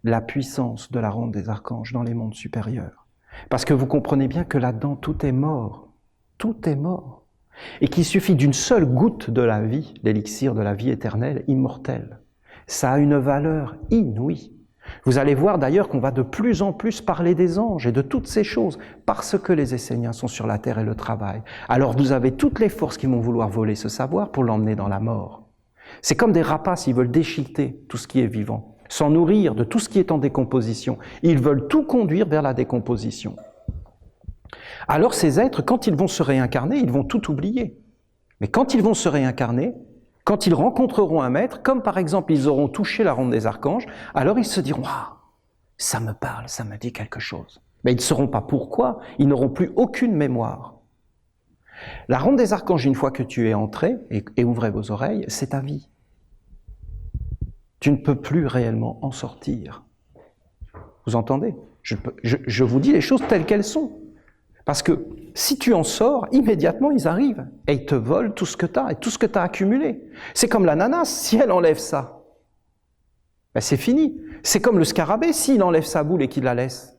la puissance de la ronde des archanges dans les mondes supérieurs. Parce que vous comprenez bien que là-dedans, tout est mort. Tout est mort. Et qu'il suffit d'une seule goutte de la vie, l'élixir de la vie éternelle, immortelle. Ça a une valeur inouïe. Vous allez voir d'ailleurs qu'on va de plus en plus parler des anges et de toutes ces choses, parce que les Esséniens sont sur la terre et le travail. Alors vous avez toutes les forces qui vont vouloir voler ce savoir pour l'emmener dans la mort. C'est comme des rapaces, ils veulent déchiqueter tout ce qui est vivant, s'en nourrir de tout ce qui est en décomposition. Ils veulent tout conduire vers la décomposition. Alors ces êtres, quand ils vont se réincarner, ils vont tout oublier. Mais quand ils vont se réincarner, quand ils rencontreront un maître, comme par exemple ils auront touché la ronde des archanges, alors ils se diront « Waouh, ça me parle, ça me dit quelque chose ». Mais ils ne sauront pas pourquoi, ils n'auront plus aucune mémoire. La ronde des archanges, une fois que tu es entré, et ouvrez vos oreilles, c'est ta vie. Tu ne peux plus réellement en sortir. Vous entendez? Je vous dis les choses telles qu'elles sont. Parce que si tu en sors, immédiatement ils arrivent et ils te volent tout ce que tu as et tout ce que tu as accumulé. C'est comme l'ananas, si elle enlève ça, ben c'est fini. C'est comme le scarabée, s'il enlève sa boule et qu'il la laisse,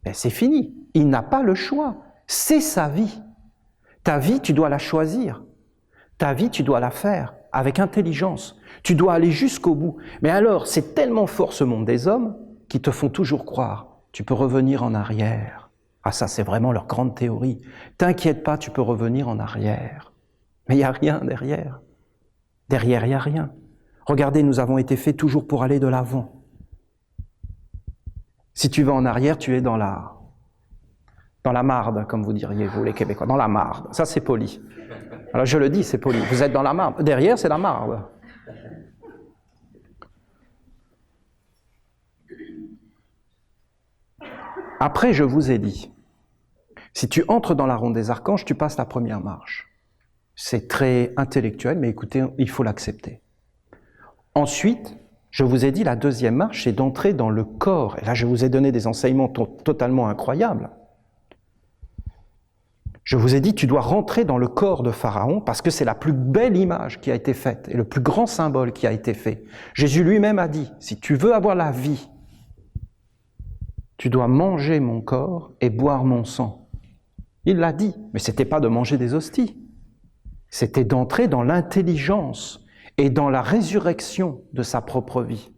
ben c'est fini. Il n'a pas le choix. C'est sa vie. Ta vie, tu dois la choisir. Ta vie, tu dois la faire avec intelligence. Tu dois aller jusqu'au bout. Mais alors, c'est tellement fort ce monde des hommes qui te font toujours croire. Tu peux revenir en arrière. Ah, ça, c'est vraiment leur grande théorie. T'inquiète pas, tu peux revenir en arrière. Mais il n'y a rien derrière. Derrière, il n'y a rien. Regardez, nous avons été faits toujours pour aller de l'avant. Si tu vas en arrière, tu es dans la marde, comme vous diriez, vous les Québécois, dans la marde. Ça, c'est poli. Alors, je le dis, c'est poli. Vous êtes dans la marde. Derrière, c'est la marde. Après, je vous ai dit, si tu entres dans la ronde des archanges, tu passes la première marche. C'est très intellectuel, mais écoutez, il faut l'accepter. Ensuite, je vous ai dit, la deuxième marche, c'est d'entrer dans le corps. Et là, je vous ai donné des enseignements totalement incroyables. Je vous ai dit, tu dois rentrer dans le corps de Pharaon parce que c'est la plus belle image qui a été faite et le plus grand symbole qui a été fait. Jésus lui-même a dit, si tu veux avoir la vie, tu dois manger mon corps et boire mon sang. Il l'a dit, mais ce n'était pas de manger des hosties. C'était d'entrer dans l'intelligence et dans la résurrection de sa propre vie.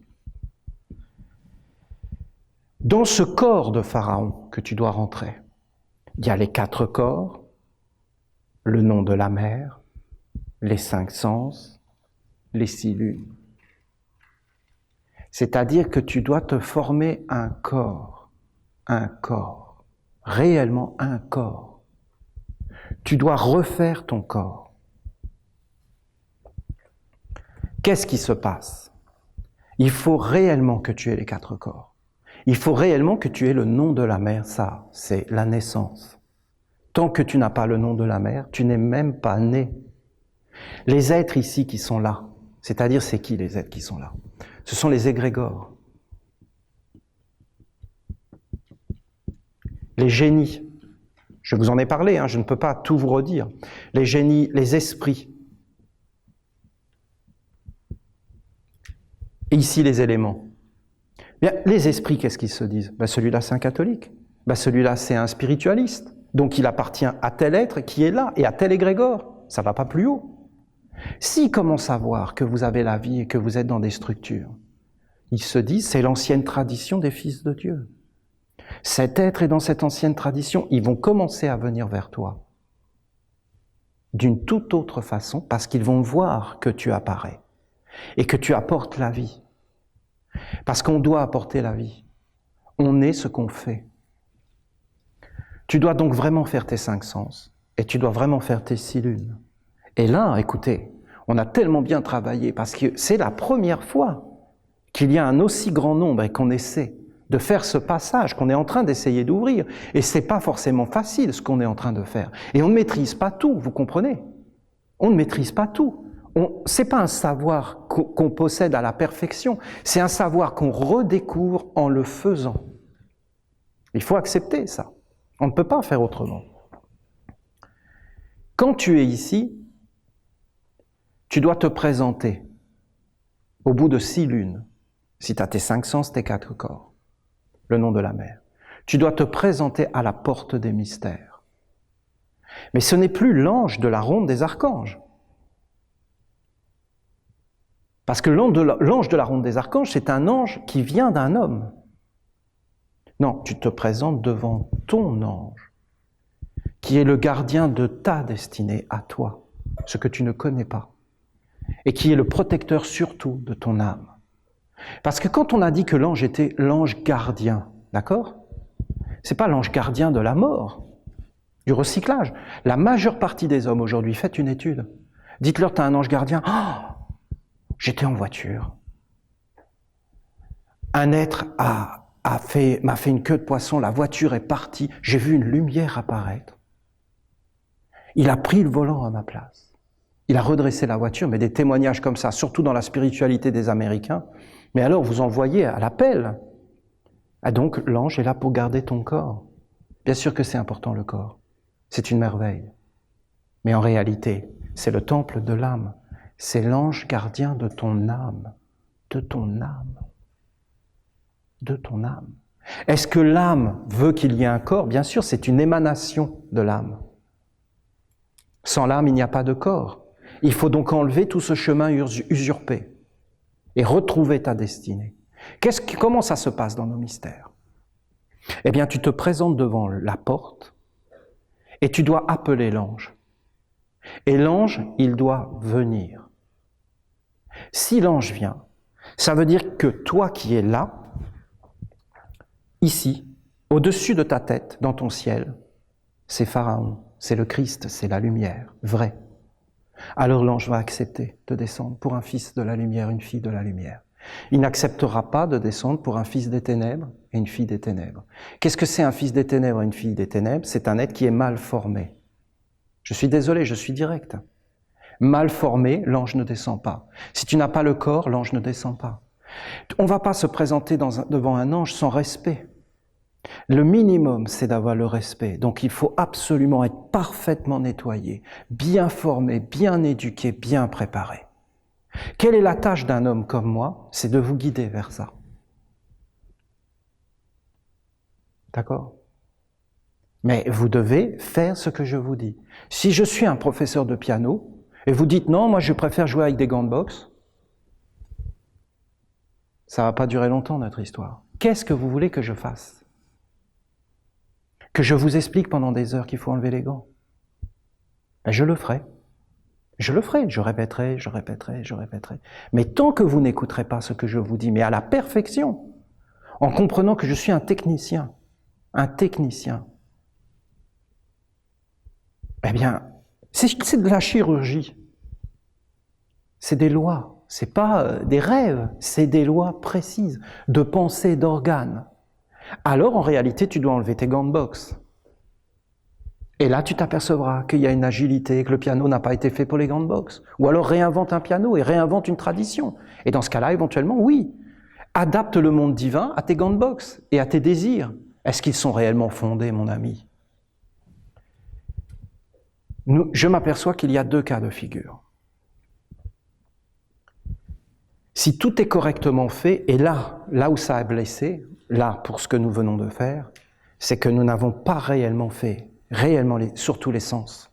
Dans ce corps de Pharaon que tu dois rentrer, il y a les 4 corps, le nom de la mer, les 5 sens, les 6 lunes. C'est-à-dire que tu dois te former un corps, réellement un corps. Tu dois refaire ton corps. Qu'est-ce qui se passe? Il faut réellement que tu aies les 4 corps. Il faut réellement que tu aies le nom de la mer, ça, c'est la naissance. Tant que tu n'as pas le nom de la mer, tu n'es même pas né. Les êtres ici qui sont là, c'est-à-dire c'est qui les êtres qui sont là? Ce sont les égrégores. Les génies, je vous en ai parlé, je ne peux pas tout vous redire. Les génies, les esprits. Et ici, les éléments. Bien, les esprits, qu'est-ce qu'ils se disent? Celui-là, c'est un catholique. Celui-là, c'est un spiritualiste. Donc, il appartient à tel être qui est là et à tel égrégore. Ça ne va pas plus haut. S'ils commencent à voir que vous avez la vie et que vous êtes dans des structures, ils se disent, c'est l'ancienne tradition des fils de Dieu. Cet être est dans cette ancienne tradition. Ils vont commencer à venir vers toi d'une toute autre façon parce qu'ils vont voir que tu apparais et que tu apportes la vie. Parce qu'on doit apporter la vie. On est ce qu'on fait. Tu dois donc vraiment faire tes 5 sens et tu dois vraiment faire tes 6 lunes. Et là, écoutez, on a tellement bien travaillé parce que c'est la première fois qu'il y a un aussi grand nombre et qu'on essaie de faire ce passage qu'on est en train d'essayer d'ouvrir. Et c'est pas forcément facile ce qu'on est en train de faire. Et on ne maîtrise pas tout, vous comprenez? On ne maîtrise pas tout. C'est pas un savoir qu'on possède à la perfection, c'est un savoir qu'on redécouvre en le faisant. Il faut accepter ça. On ne peut pas faire autrement. Quand tu es ici, tu dois te présenter au bout de 6 lunes, si tu as tes 5 sens, tes 4 corps, le nom de la mer. Tu dois te présenter à la porte des mystères. Mais ce n'est plus l'ange de la ronde des archanges. Parce que l'ange de la ronde des archanges, c'est un ange qui vient d'un homme. Non, tu te présentes devant ton ange, qui est le gardien de ta destinée à toi, ce que tu ne connais pas, et qui est le protecteur surtout de ton âme. Parce que quand on a dit que l'ange était l'ange gardien, d'accord? C'est pas l'ange gardien de la mort, du recyclage. La majeure partie des hommes aujourd'hui, faites une étude. Dites-leur, tu as un ange gardien. Oh, j'étais en voiture. Un être m'a fait une queue de poisson, la voiture est partie, j'ai vu une lumière apparaître. Il a pris le volant à ma place. Il a redressé la voiture, mais des témoignages comme ça, surtout dans la spiritualité des Américains. Mais alors, vous envoyez à l'appel. Ah donc, l'ange est là pour garder ton corps. Bien sûr que c'est important, le corps. C'est une merveille. Mais en réalité, c'est le temple de l'âme. C'est l'ange gardien de ton âme. De ton âme. De ton âme. Est-ce que l'âme veut qu'il y ait un corps? Bien sûr, c'est une émanation de l'âme. Sans l'âme, il n'y a pas de corps. Il faut donc enlever tout ce chemin usurpé et retrouver ta destinée. Comment ça se passe dans nos mystères? Eh bien, tu te présentes devant la porte et tu dois appeler l'ange. Et l'ange, il doit venir. Si l'ange vient, ça veut dire que toi qui es là, ici, au-dessus de ta tête, dans ton ciel, c'est Pharaon, c'est le Christ, c'est la lumière, vrai. Alors l'ange va accepter de descendre pour un fils de la lumière, une fille de la lumière. Il n'acceptera pas de descendre pour un fils des ténèbres et une fille des ténèbres. Qu'est-ce que c'est un fils des ténèbres et une fille des ténèbres? C'est un être qui est mal formé. Je suis désolé, je suis direct. Mal formé, l'ange ne descend pas. Si tu n'as pas le corps, l'ange ne descend pas. On ne va pas se présenter devant un ange sans respect. Le minimum, c'est d'avoir le respect. Donc il faut absolument être parfaitement nettoyé, bien formé, bien éduqué, bien préparé. Quelle est la tâche d'un homme comme moi? C'est de vous guider vers ça. D'accord? Mais vous devez faire ce que je vous dis. Si je suis un professeur de piano, et vous dites non, moi je préfère jouer avec des gants de boxe, ça ne va pas durer longtemps notre histoire. Qu'est-ce que vous voulez que je fasse? Que je vous explique pendant des heures qu'il faut enlever les gants? Ben, je le ferai. Je le ferai, je répéterai, je répéterai, je répéterai. Mais tant que vous n'écouterez pas ce que je vous dis, mais à la perfection, en comprenant que je suis un technicien, eh bien, c'est de la chirurgie. C'est des lois, c'est pas des rêves, c'est des lois précises, de pensée, d'organes. Alors, en réalité, tu dois enlever tes gants de boxe. Et là, tu t'apercevras qu'il y a une agilité, que le piano n'a pas été fait pour les gants de boxe. Ou alors réinvente un piano et réinvente une tradition. Et dans ce cas-là, éventuellement, oui, adapte le monde divin à tes gants de boxe et à tes désirs. Est-ce qu'ils sont réellement fondés, mon ami? Je m'aperçois qu'il y a deux cas de figure. Si tout est correctement fait, et là où ça a blessé, là, pour ce que nous venons de faire, c'est que nous n'avons pas réellement fait surtout les sens,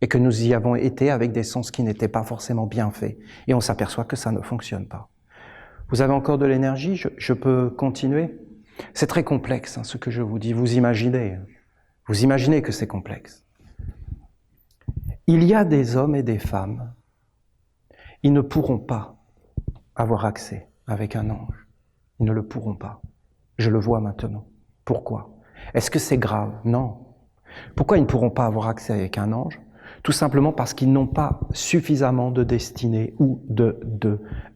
et que nous y avons été avec des sens qui n'étaient pas forcément bien faits, et on s'aperçoit que ça ne fonctionne pas. Vous avez encore de l'énergie? Je peux continuer? C'est très complexe, hein, ce que je vous dis. Vous imaginez que c'est complexe. Il y a des hommes et des femmes, ils ne pourront pas avoir accès avec un ange. Ils ne le pourront pas. Je le vois maintenant. Pourquoi? Est-ce que c'est grave? Non. Pourquoi ils ne pourront pas avoir accès avec un ange? Tout simplement parce qu'ils n'ont pas suffisamment de destinée ou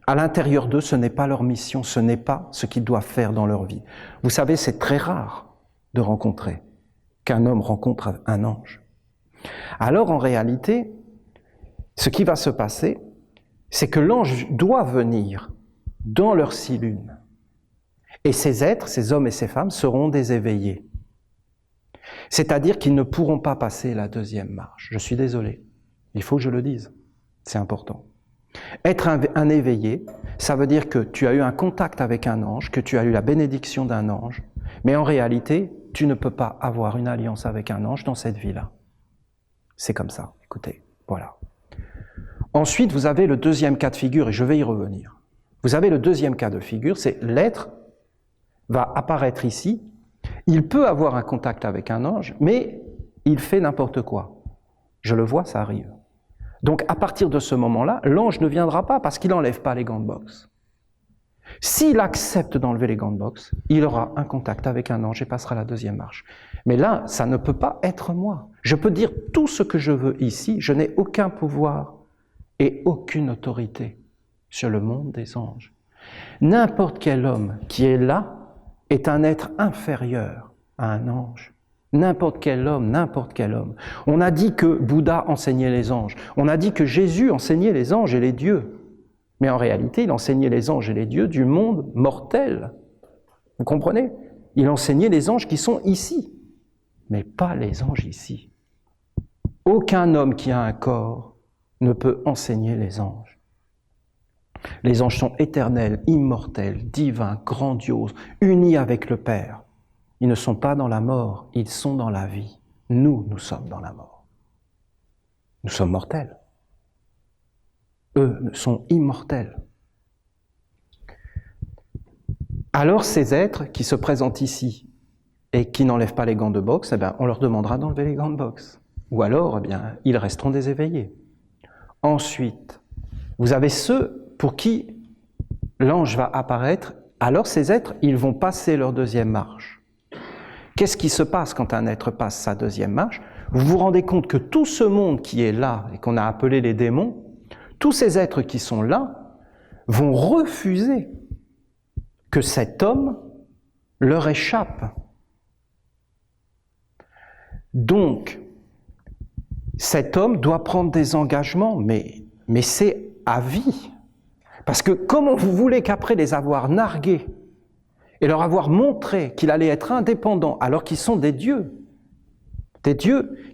à l'intérieur d'eux, ce n'est pas leur mission, ce n'est pas ce qu'ils doivent faire dans leur vie. Vous savez, c'est très rare de rencontrer qu'un homme rencontre un ange. Alors, en réalité, ce qui va se passer, c'est que l'ange doit venir dans leur silune. Et ces êtres, ces hommes et ces femmes, seront des éveillés. C'est-à-dire qu'ils ne pourront pas passer la deuxième marche. Je suis désolé, il faut que je le dise, c'est important. Être un éveillé, ça veut dire que tu as eu un contact avec un ange, que tu as eu la bénédiction d'un ange, mais en réalité, tu ne peux pas avoir une alliance avec un ange dans cette vie-là. C'est comme ça, écoutez, voilà. Ensuite, vous avez le deuxième cas de figure, et je vais y revenir. Vous avez le deuxième cas de figure, c'est l'être va apparaître ici, il peut avoir un contact avec un ange, mais il fait n'importe quoi. Je le vois, ça arrive. Donc à partir de ce moment-là, l'ange ne viendra pas parce qu'il n'enlève pas les gants de boxe. S'il accepte d'enlever les gants de boxe, il aura un contact avec un ange et passera la deuxième marche. Mais là, ça ne peut pas être moi. Je peux dire tout ce que je veux ici, je n'ai aucun pouvoir et aucune autorité sur le monde des anges. N'importe quel homme qui est là est un être inférieur à un ange. N'importe quel homme. On a dit que Bouddha enseignait les anges. On a dit que Jésus enseignait les anges et les dieux. Mais en réalité, il enseignait les anges et les dieux du monde mortel. Vous comprenez? Il enseignait les anges qui sont ici, mais pas les anges ici. Aucun homme qui a un corps ne peut enseigner les anges. Les anges sont éternels, immortels, divins, grandioses, unis avec le Père. Ils ne sont pas dans la mort, ils sont dans la vie. Nous, nous sommes dans la mort. Nous sommes mortels. Eux sont immortels. Alors ces êtres qui se présentent ici et qui n'enlèvent pas les gants de boxe, eh bien, on leur demandera d'enlever les gants de boxe. Ou alors, eh bien, ils resteront des éveillés. Ensuite, vous avez ceux pour qui l'ange va apparaître. Alors ces êtres, ils vont passer leur deuxième marche. Qu'est-ce qui se passe quand un être passe sa deuxième marche? Vous vous rendez compte que tout ce monde qui est là et qu'on a appelé les démons, tous ces êtres qui sont là vont refuser que cet homme leur échappe. Donc, cet homme doit prendre des engagements, mais c'est à vie. Parce que comment vous voulez qu'après les avoir nargués et leur avoir montré qu'il allait être indépendant alors qu'ils sont des dieux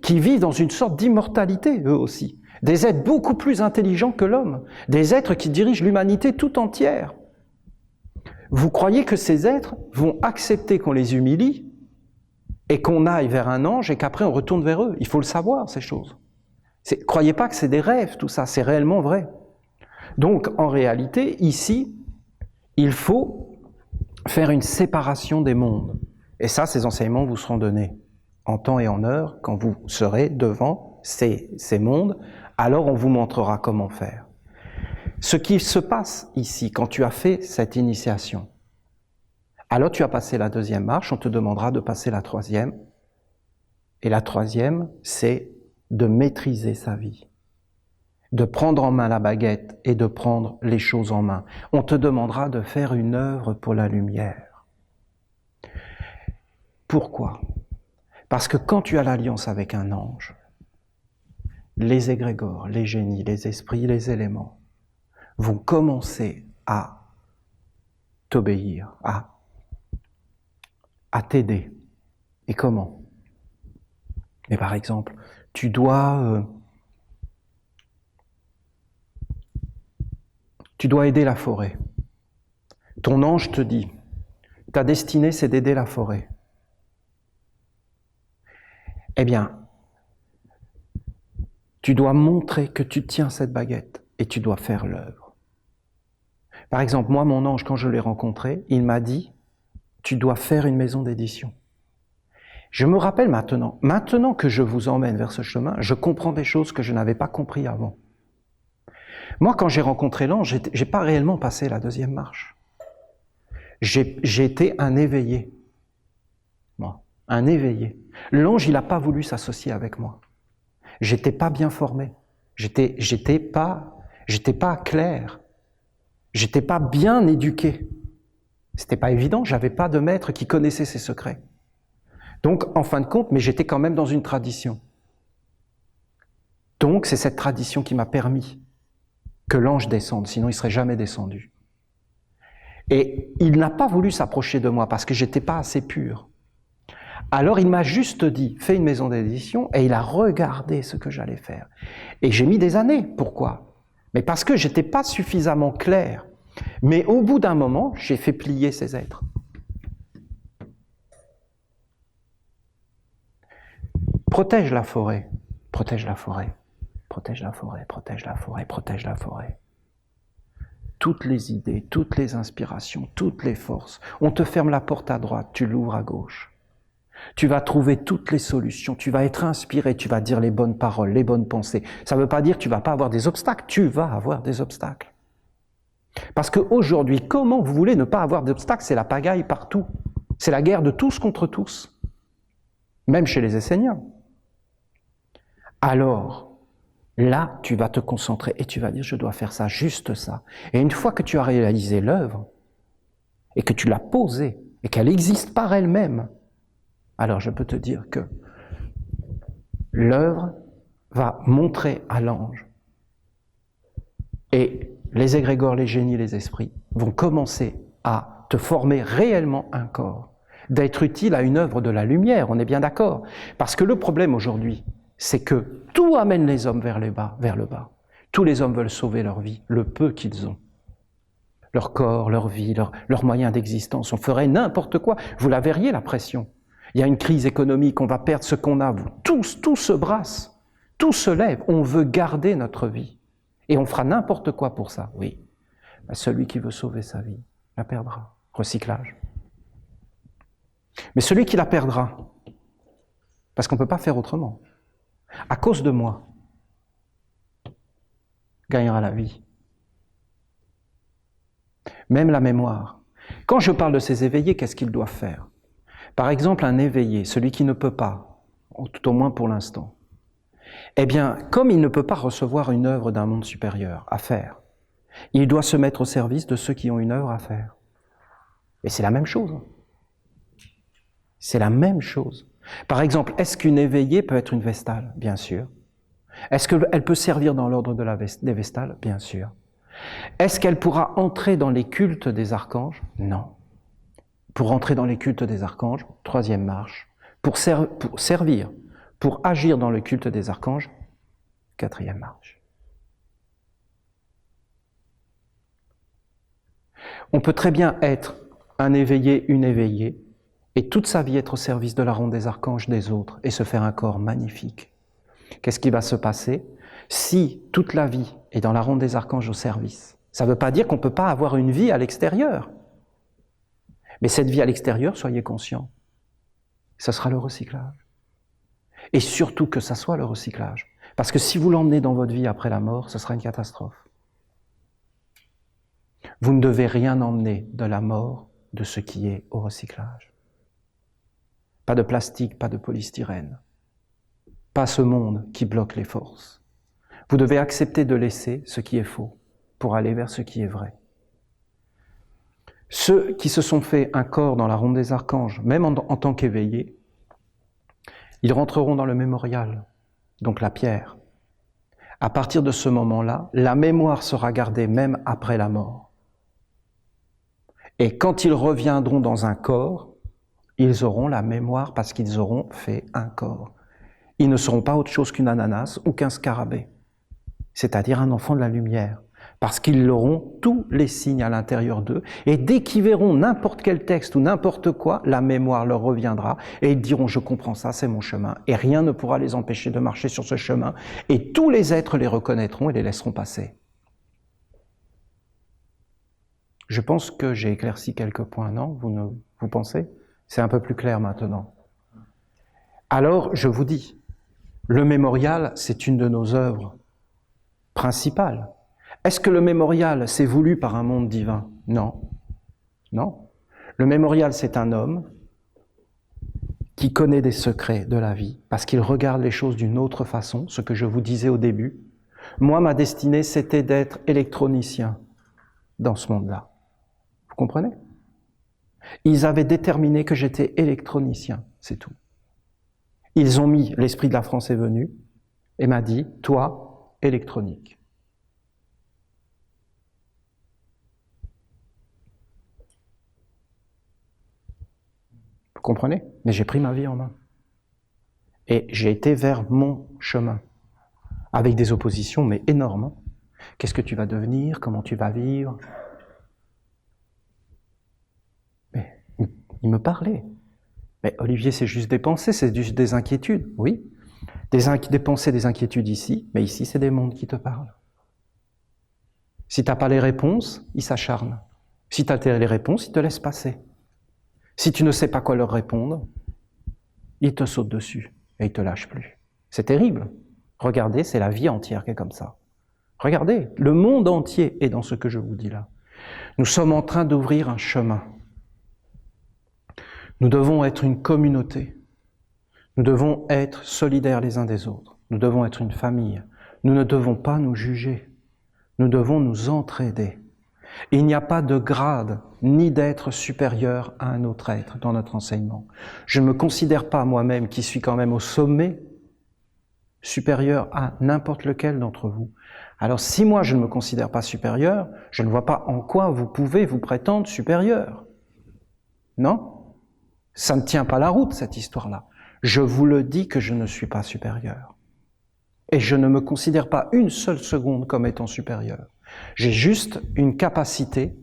qui vivent dans une sorte d'immortalité, eux aussi, des êtres beaucoup plus intelligents que l'homme, des êtres qui dirigent l'humanité tout entière. Vous croyez que ces êtres vont accepter qu'on les humilie et qu'on aille vers un ange et qu'après on retourne vers eux? Il faut le savoir, ces choses. Croyez pas que c'est des rêves, tout ça, c'est réellement vrai. Donc, en réalité, ici, il faut faire une séparation des mondes. Et ça, ces enseignements vous seront donnés en temps et en heure, quand vous serez devant ces mondes, alors on vous montrera comment faire. Ce qui se passe ici, quand tu as fait cette initiation, alors tu as passé la deuxième marche, on te demandera de passer la troisième. Et la troisième, c'est de maîtriser sa vie, de prendre en main la baguette et de prendre les choses en main. On te demandera de faire une œuvre pour la lumière. Pourquoi? Parce que quand tu as l'alliance avec un ange, les égrégores, les génies, les esprits, les éléments vont commencer à t'obéir, à t'aider. Et comment? Et par exemple, tu dois aider la forêt. Ton ange te dit, ta destinée c'est d'aider la forêt. Eh bien, tu dois montrer que tu tiens cette baguette et tu dois faire l'œuvre. Par exemple, moi, mon ange, quand je l'ai rencontré, il m'a dit, tu dois faire une maison d'édition. Je me rappelle maintenant que je vous emmène vers ce chemin, je comprends des choses que je n'avais pas compris avant. Moi, quand j'ai rencontré l'ange, j'ai pas réellement passé la deuxième marche. J'ai été un éveillé. Moi, un éveillé. L'ange, il n'a pas voulu s'associer avec moi. J'étais pas bien formé. J'étais pas clair. J'étais pas bien éduqué. C'était pas évident, j'avais pas de maître qui connaissait ses secrets. Donc, en fin de compte, mais j'étais quand même dans une tradition. Donc, c'est cette tradition qui m'a permis que l'ange descende, sinon il serait jamais descendu. Et il n'a pas voulu s'approcher de moi parce que j'étais pas assez pur. Alors il m'a juste dit, fais une maison d'édition, et il a regardé ce que j'allais faire. Et j'ai mis des années. Pourquoi? Mais parce que j'étais pas suffisamment clair. Mais au bout d'un moment, j'ai fait plier ces êtres. Protège la forêt, protège la forêt, protège la forêt, protège la forêt, protège la forêt. Toutes les idées, toutes les inspirations, toutes les forces. On te ferme la porte à droite, tu l'ouvres à gauche. Tu vas trouver toutes les solutions, tu vas être inspiré, tu vas dire les bonnes paroles, les bonnes pensées. Ça ne veut pas dire que tu ne vas pas avoir des obstacles, tu vas avoir des obstacles. Parce qu'aujourd'hui, comment vous voulez ne pas avoir d'obstacles? C'est la pagaille partout. C'est la guerre de tous contre tous. Même chez les Esséniens. Alors, là, tu vas te concentrer et tu vas dire, je dois faire ça, juste ça. Et une fois que tu as réalisé l'œuvre, et que tu l'as posée, et qu'elle existe par elle-même, alors je peux te dire que l'œuvre va montrer à l'ange. Et les égrégores, les génies, les esprits vont commencer à te former réellement un corps, d'être utile à une œuvre de la lumière, on est bien d'accord. Parce que le problème aujourd'hui, c'est que tout amène les hommes vers le bas. Tous les hommes veulent sauver leur vie, le peu qu'ils ont. Leur corps, leur vie, leurs moyens d'existence. On ferait n'importe quoi. Vous la verriez, la pression. Il y a une crise économique, on va perdre ce qu'on a. Tout se brasse, tout se lève. On veut garder notre vie. Et on fera n'importe quoi pour ça, oui. Celui qui veut sauver sa vie la perdra. Recyclage. Mais celui qui la perdra, parce qu'on ne peut pas faire autrement, à cause de moi, gagnera la vie. Même la mémoire. Quand je parle de ces éveillés, qu'est-ce qu'ils doivent faire? Par exemple, un éveillé, celui qui ne peut pas, tout au moins pour l'instant, eh bien, comme il ne peut pas recevoir une œuvre d'un monde supérieur à faire, il doit se mettre au service de ceux qui ont une œuvre à faire. Et c'est la même chose. C'est la même chose. Par exemple, est-ce qu'une éveillée peut être une vestale? Bien sûr. Est-ce qu'elle peut servir dans l'ordre des vestales? Bien sûr. Est-ce qu'elle pourra entrer dans les cultes des archanges? Non. Pour entrer dans les cultes des archanges, troisième marche. Pour servir, pour agir dans le culte des archanges, quatrième marche. On peut très bien être un éveillé, une éveillée, et toute sa vie être au service de la ronde des archanges des autres, et se faire un corps magnifique. Qu'est-ce qui va se passer si toute la vie est dans la ronde des archanges au service? Ça ne veut pas dire qu'on ne peut pas avoir une vie à l'extérieur. Mais cette vie à l'extérieur, soyez conscients, ce sera le recyclage. Et surtout que ça soit le recyclage. Parce que si vous l'emmenez dans votre vie après la mort, ce sera une catastrophe. Vous ne devez rien emmener de la mort de ce qui est au recyclage. Pas de plastique, pas de polystyrène. Pas ce monde qui bloque les forces. Vous devez accepter de laisser ce qui est faux pour aller vers ce qui est vrai. Ceux qui se sont fait un corps dans la ronde des archanges, même en tant qu'éveillés, ils rentreront dans le mémorial, donc la pierre. À partir de ce moment-là, la mémoire sera gardée même après la mort. Et quand ils reviendront dans un corps, ils auront la mémoire parce qu'ils auront fait un corps. Ils ne seront pas autre chose qu'une ananas ou qu'un scarabée, c'est-à-dire un enfant de la lumière, parce qu'ils auront tous les signes à l'intérieur d'eux, et dès qu'ils verront n'importe quel texte ou n'importe quoi, la mémoire leur reviendra, et ils diront « je comprends ça, c'est mon chemin », et rien ne pourra les empêcher de marcher sur ce chemin, et tous les êtres les reconnaîtront et les laisseront passer. Je pense que j'ai éclairci quelques points, non? Vous pensez? C'est un peu plus clair maintenant. Alors, je vous dis, le mémorial, c'est une de nos œuvres principales. Est-ce que le mémorial, c'est voulu par un monde divin? Non. Non. Le mémorial, c'est un homme qui connaît des secrets de la vie, parce qu'il regarde les choses d'une autre façon, ce que je vous disais au début. Moi, ma destinée, c'était d'être électronicien dans ce monde-là. Vous comprenez? Ils avaient déterminé que j'étais électronicien, c'est tout. Ils ont mis, l'Esprit de la France est venu, et m'a dit, toi, électronique. Vous comprenez? Mais j'ai pris ma vie en main. Et j'ai été vers mon chemin. Avec des oppositions, mais énormes. Qu'est-ce que tu vas devenir? Comment tu vas vivre? Mais il me parlait. Mais Olivier, c'est juste des pensées, c'est juste des inquiétudes. Oui, des pensées, des inquiétudes ici, mais ici, c'est des mondes qui te parlent. Si tu n'as pas les réponses, ils s'acharnent. Si tu as les réponses, ils te laissent passer. Si tu ne sais pas quoi leur répondre, ils te sautent dessus et ils ne te lâchent plus. C'est terrible. Regardez, c'est la vie entière qui est comme ça. Regardez, le monde entier est dans ce que je vous dis là. Nous sommes en train d'ouvrir un chemin. Nous devons être une communauté. Nous devons être solidaires les uns des autres. Nous devons être une famille. Nous ne devons pas nous juger. Nous devons nous entraider. Il n'y a pas de grade ni d'être supérieur à un autre être dans notre enseignement. Je ne me considère pas moi-même, qui suis quand même au sommet, supérieur à n'importe lequel d'entre vous. Alors si moi je ne me considère pas supérieur, je ne vois pas en quoi vous pouvez vous prétendre supérieur. Non? Ça ne tient pas la route, cette histoire-là. Je vous le dis que je ne suis pas supérieur. Et je ne me considère pas une seule seconde comme étant supérieur. J'ai juste une capacité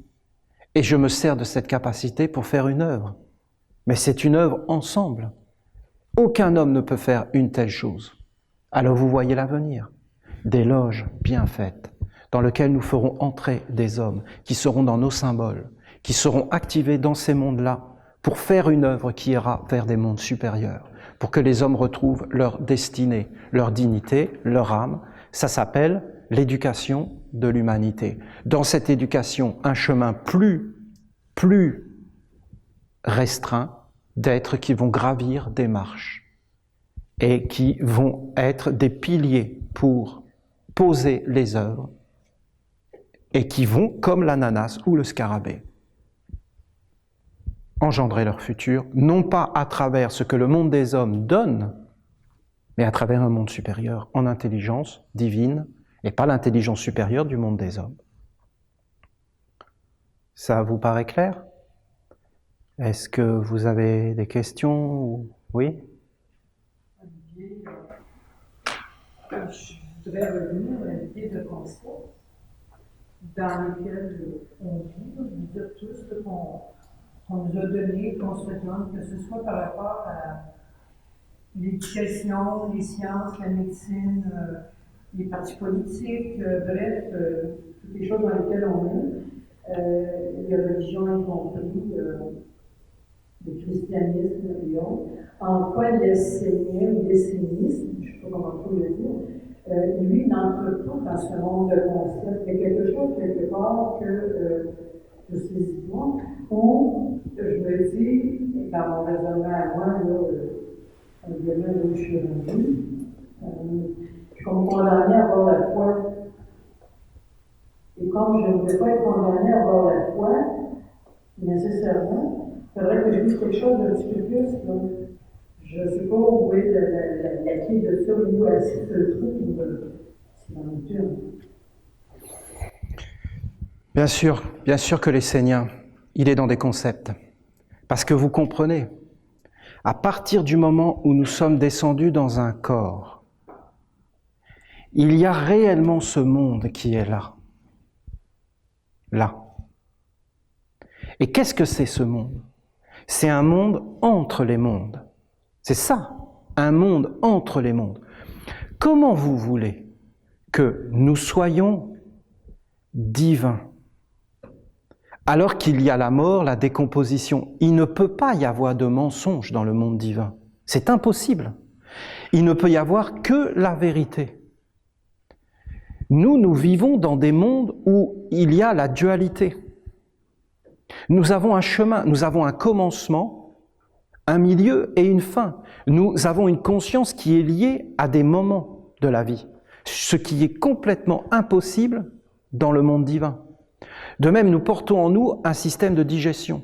et je me sers de cette capacité pour faire une œuvre. Mais c'est une œuvre ensemble. Aucun homme ne peut faire une telle chose. Alors vous voyez l'avenir. Des loges bien faites, dans lesquelles nous ferons entrer des hommes qui seront dans nos symboles, qui seront activés dans ces mondes-là pour faire une œuvre qui ira vers des mondes supérieurs, pour que les hommes retrouvent leur destinée, leur dignité, leur âme. Ça s'appelle l'éducation de l'humanité. Dans cette éducation, un chemin plus restreint d'êtres qui vont gravir des marches et qui vont être des piliers pour poser les œuvres et qui vont, comme l'ananas ou le scarabée, engendrer leur futur, non pas à travers ce que le monde des hommes donne, mais à travers un monde supérieur en intelligence divine et pas l'intelligence supérieure du monde des hommes. Ça vous paraît clair? Est-ce que vous avez des questions? Oui? Olivier, je voudrais revenir à l'idée de concept dans lequel on vit, je veux dire tout ce qu'on nous a donné, qu'on se donne, que ce soit par rapport à l'éducation, les sciences, la médecine, les partis politiques, bref, toutes les choses dans lesquelles on est, les religions y compris, le christianisme et autres, en quoi l'essainisme, je ne sais pas comment il le dire, lui n'entre pas dans ce monde de concept. Il y a quelque chose quelque part que je saisis moi, où je me dis, dans mon raisonnement à moi, là, évidemment, là où je suis rendu, je suis comme condamné à avoir la foi. Et comme je ne veux pas être condamné à avoir la foi, nécessairement, il faudrait que je dise quelque chose d'un petit peu plus. Donc, je ne sais pas où est la clé de ça, où elle se trouve, c'est dans le Dieu. Bien sûr que l'essénien, il est dans des concepts. Parce que vous comprenez, à partir du moment où nous sommes descendus dans un corps, il y a réellement ce monde qui est là. Là. Et qu'est-ce que c'est ce monde? C'est un monde entre les mondes. C'est ça, un monde entre les mondes. Comment vous voulez que nous soyons divins alors qu'il y a la mort, la décomposition? Il ne peut pas y avoir de mensonge dans le monde divin. C'est impossible. Il ne peut y avoir que la vérité. Nous vivons dans des mondes où il y a la dualité. Nous avons un chemin, nous avons un commencement, un milieu et une fin. Nous avons une conscience qui est liée à des moments de la vie, ce qui est complètement impossible dans le monde divin. De même, nous portons en nous un système de digestion,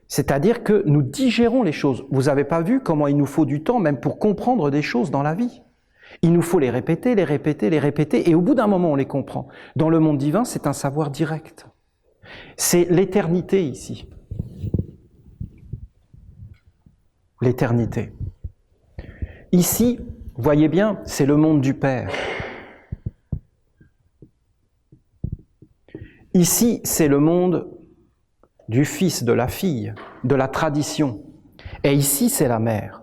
c'est-à-dire que nous digérons les choses. Vous n'avez pas vu comment il nous faut du temps même pour comprendre des choses dans la vie. Il nous faut les répéter, et au bout d'un moment, on les comprend. Dans le monde divin, c'est un savoir direct. C'est l'éternité ici. L'éternité. Ici, voyez bien, c'est le monde du Père. Ici, c'est le monde du Fils, de la fille, de la tradition. Et ici, c'est la mer.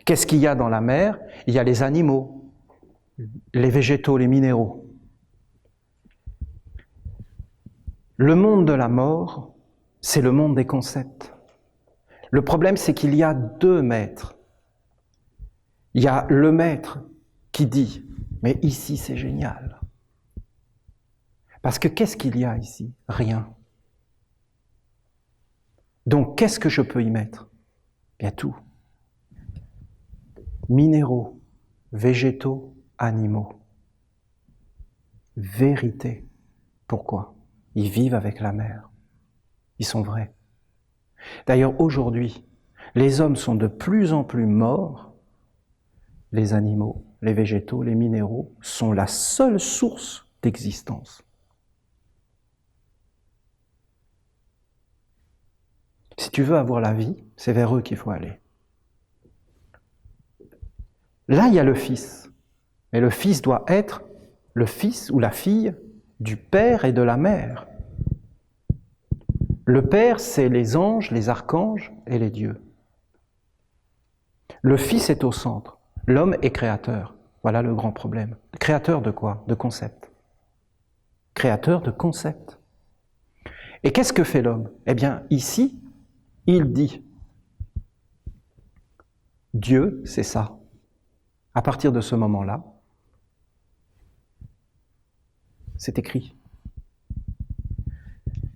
Qu'est-ce qu'il y a dans la mer? Il y a les animaux, les végétaux, les minéraux. Le monde de la mort, c'est le monde des concepts. Le problème, c'est qu'il y a deux maîtres. Il y a le maître qui dit « mais ici, c'est génial ». Parce que qu'est-ce qu'il y a ici? Rien. Donc, qu'est-ce que je peux y mettre? Bien tout. Minéraux, végétaux, animaux. Vérité. Pourquoi? Ils vivent avec la mer. Ils sont vrais. D'ailleurs, aujourd'hui, les hommes sont de plus en plus morts. Les animaux, les végétaux, les minéraux sont la seule source d'existence. Si tu veux avoir la vie, c'est vers eux qu'il faut aller. Là, il y a le Fils. Mais le Fils doit être le fils ou la fille du Père et de la Mère. Le Père, c'est les anges, les archanges et les dieux. Le Fils est au centre. L'homme est créateur. Voilà le grand problème. Créateur de quoi? De concept. Créateur de concept. Et qu'est-ce que fait l'homme? Eh bien, ici, il dit Dieu, c'est ça. À partir de ce moment-là, c'est écrit.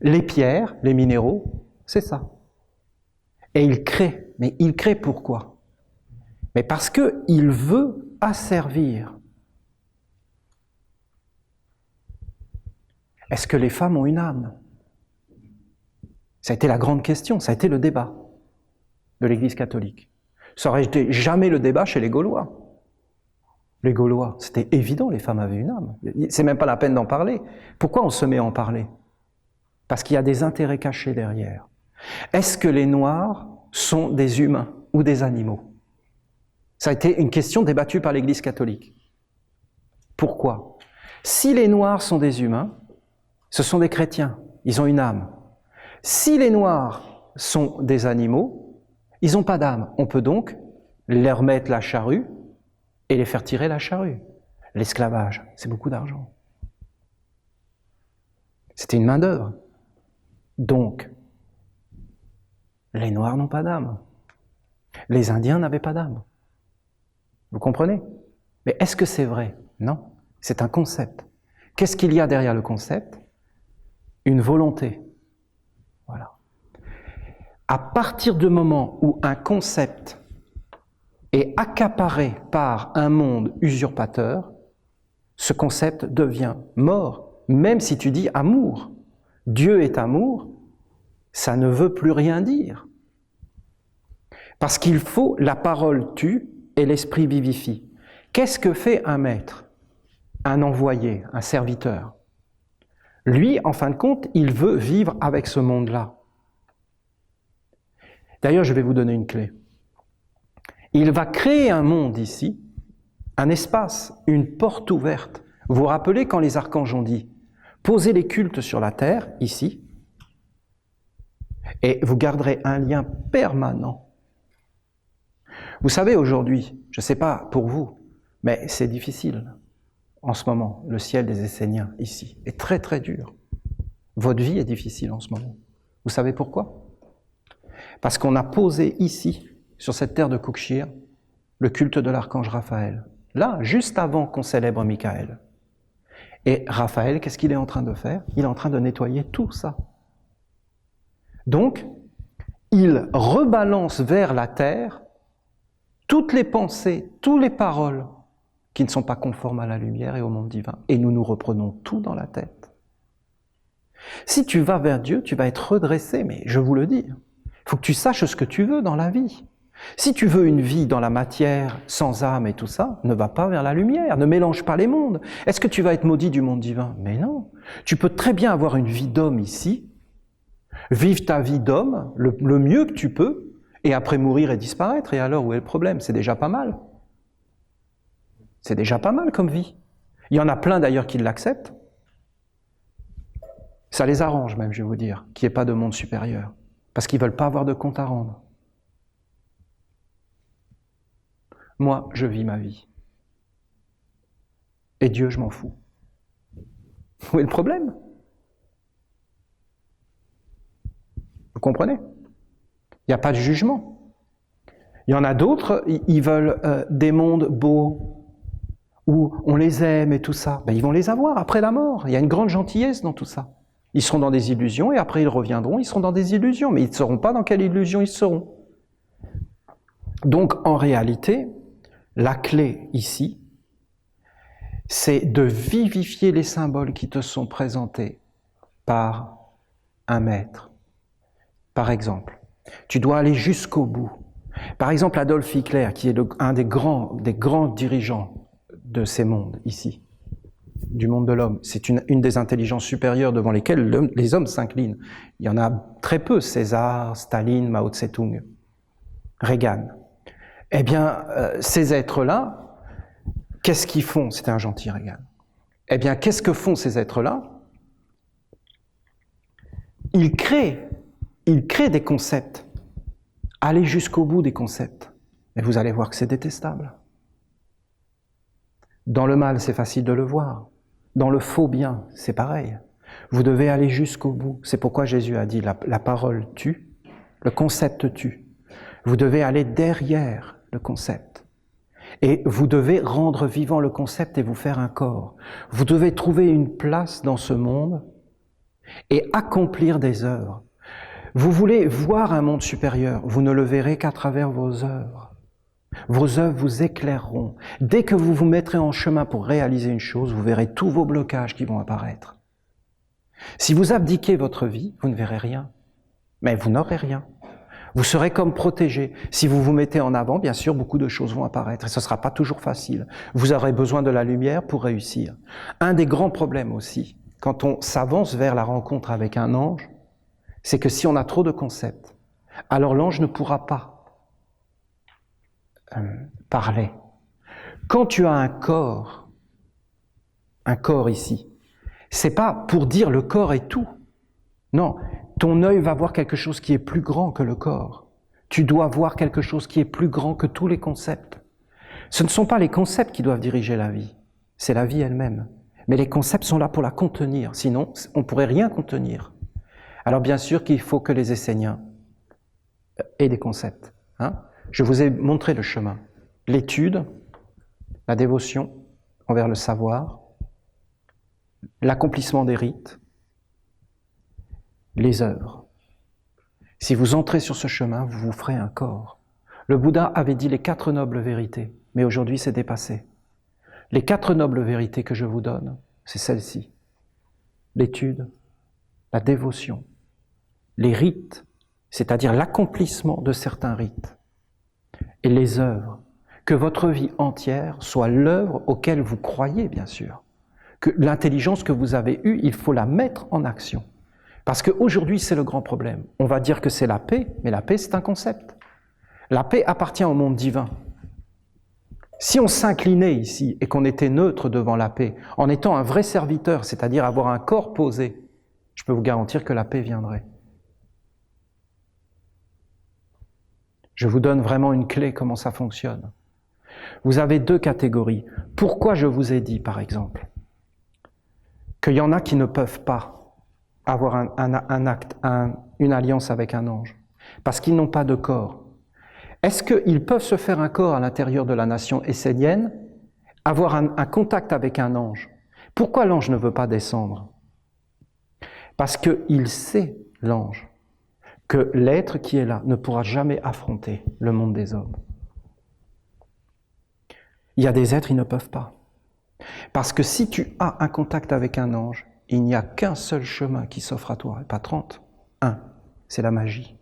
Les pierres, les minéraux, c'est ça. Et il crée. Mais il crée pourquoi? Mais parce qu'il veut asservir. Est-ce que les femmes ont une âme? Ça a été la grande question, ça a été le débat de l'Église catholique. Ça aurait été jamais le débat chez les Gaulois. Les Gaulois, c'était évident, les femmes avaient une âme. C'est même pas la peine d'en parler. Pourquoi on se met à en parler? Parce qu'il y a des intérêts cachés derrière. Est-ce que les Noirs sont des humains ou des animaux? Ça a été une question débattue par l'Église catholique. Pourquoi? Si les Noirs sont des humains, ce sont des chrétiens, ils ont une âme. Si les Noirs sont des animaux, ils n'ont pas d'âme. On peut donc leur mettre la charrue et les faire tirer la charrue. L'esclavage, c'est beaucoup d'argent. C'était une main-d'œuvre. Donc, les Noirs n'ont pas d'âme. Les Indiens n'avaient pas d'âme. Vous comprenez? Mais est-ce que c'est vrai? Non, c'est un concept. Qu'est-ce qu'il y a derrière le concept? Une volonté. Voilà. À partir du moment où un concept est accaparé par un monde usurpateur, ce concept devient mort, même si tu dis amour. Dieu est amour, ça ne veut plus rien dire. Parce qu'il faut, la parole tue et l'esprit vivifie. Qu'est-ce que fait un maître, un envoyé, un serviteur? Lui, en fin de compte, il veut vivre avec ce monde-là. D'ailleurs, je vais vous donner une clé. Il va créer un monde ici, un espace, une porte ouverte. Vous vous rappelez quand les archanges ont dit « Posez les cultes sur la terre, ici, et vous garderez un lien permanent. » Vous savez, aujourd'hui, je ne sais pas pour vous, mais c'est difficile. En ce moment, le ciel des Esséniens, ici, est très très dur. Votre vie est difficile en ce moment. Vous savez pourquoi? Parce qu'on a posé ici, sur cette terre de Cookshire, le culte de l'archange Raphaël. Là, juste avant qu'on célèbre Michael. Et Raphaël, qu'est-ce qu'il est en train de faire? Il est en train de nettoyer tout ça. Donc, il rebalance vers la terre toutes les pensées, toutes les paroles qui ne sont pas conformes à la lumière et au monde divin. Et nous nous reprenons tout dans la tête. Si tu vas vers Dieu, tu vas être redressé, mais je vous le dis, il faut que tu saches ce que tu veux dans la vie. Si tu veux une vie dans la matière, sans âme et tout ça, ne va pas vers la lumière, ne mélange pas les mondes. Est-ce que tu vas être maudit du monde divin? Mais non. Tu peux très bien avoir une vie d'homme ici, vivre ta vie d'homme le mieux que tu peux, et après mourir et disparaître. Et alors, où est le problème? C'est déjà pas mal. C'est déjà pas mal comme vie. Il y en a plein d'ailleurs qui l'acceptent. Ça les arrange même, je vais vous dire, qu'il n'y ait pas de monde supérieur. Parce qu'ils ne veulent pas avoir de compte à rendre. Moi, je vis ma vie. Et Dieu, je m'en fous. Où est le problème? Vous comprenez? Il n'y a pas de jugement. Il y en a d'autres, ils veulent des mondes beaux, où on les aime et tout ça. Ben, ils vont les avoir après la mort. Il y a une grande gentillesse dans tout ça. Ils seront dans des illusions et après ils reviendront, ils seront dans des illusions, mais ils ne sauront pas dans quelle illusion ils seront. Donc en réalité, la clé ici, c'est de vivifier les symboles qui te sont présentés par un maître. Par exemple, tu dois aller jusqu'au bout. Par exemple, Adolf Hitler, qui est un des grands dirigeants de ces mondes ici, du monde de l'homme, c'est une des intelligences supérieures devant lesquelles les hommes s'inclinent. Il y en a très peu, César, Staline, Mao Tse-tung, Reagan. Eh bien, ces êtres-là, Qu'est-ce qu'ils font? C'était un gentil Reagan. Eh bien, qu'est-ce que font ces êtres-là? Ils créent des concepts. Allez jusqu'au bout des concepts. Et vous allez voir que c'est détestable. Dans le mal, c'est facile de le voir. Dans le faux bien, c'est pareil. Vous devez aller jusqu'au bout. C'est pourquoi Jésus a dit la parole tue, le concept tue. Vous devez aller derrière le concept. Et vous devez rendre vivant le concept et vous faire un corps. Vous devez trouver une place dans ce monde et accomplir des œuvres. Vous voulez voir un monde supérieur, vous ne le verrez qu'à travers vos œuvres. Vos œuvres vous éclaireront. Dès que vous vous mettrez en chemin pour réaliser une chose, vous verrez tous vos blocages qui vont apparaître. Si vous abdiquez votre vie, vous ne verrez rien. Mais vous n'aurez rien. Vous serez comme protégé. Si vous vous mettez en avant, bien sûr, beaucoup de choses vont apparaître et ce ne sera pas toujours facile. Vous aurez besoin de la lumière pour réussir. Un des grands problèmes aussi, quand on s'avance vers la rencontre avec un ange, c'est que si on a trop de concepts, alors l'ange ne pourra pas parler. Quand tu as un corps ici, c'est pas pour dire le corps est tout. Non, ton œil va voir quelque chose qui est plus grand que le corps. Tu dois voir quelque chose qui est plus grand que tous les concepts. Ce ne sont pas les concepts qui doivent diriger la vie, c'est la vie elle-même. Mais les concepts sont là pour la contenir, sinon on ne pourrait rien contenir. Alors bien sûr qu'il faut que les Esséniens aient des concepts. Je vous ai montré le chemin. L'étude, la dévotion envers le savoir, l'accomplissement des rites, les œuvres. Si vous entrez sur ce chemin, vous vous ferez un corps. Le Bouddha avait dit les 4 nobles vérités, mais aujourd'hui c'est dépassé. Les 4 nobles vérités que je vous donne, c'est celles-ci. L'étude, la dévotion, les rites, c'est-à-dire l'accomplissement de certains rites, et les œuvres. Que votre vie entière soit l'œuvre auquel vous croyez, bien sûr. Que l'intelligence que vous avez eue, il faut la mettre en action. Parce qu'aujourd'hui, c'est le grand problème. On va dire que c'est la paix, mais la paix, c'est un concept. La paix appartient au monde divin. Si on s'inclinait ici et qu'on était neutre devant la paix, en étant un vrai serviteur, c'est-à-dire avoir un corps posé, je peux vous garantir que la paix viendrait. Je vous donne vraiment une clé comment ça fonctionne. Vous avez 2 catégories. Pourquoi je vous ai dit, par exemple, qu'il y en a qui ne peuvent pas avoir un acte, une alliance avec un ange, parce qu'ils n'ont pas de corps. Est-ce qu'ils peuvent se faire un corps à l'intérieur de la nation essénienne, avoir un contact avec un ange? Pourquoi l'ange ne veut pas descendre? Parce qu'il sait, l'ange, que l'être qui est là ne pourra jamais affronter le monde des hommes. Il y a des êtres, ils ne peuvent pas. Parce que si tu as un contact avec un ange, il n'y a qu'un seul chemin qui s'offre à toi, et pas 30. Un, c'est la magie.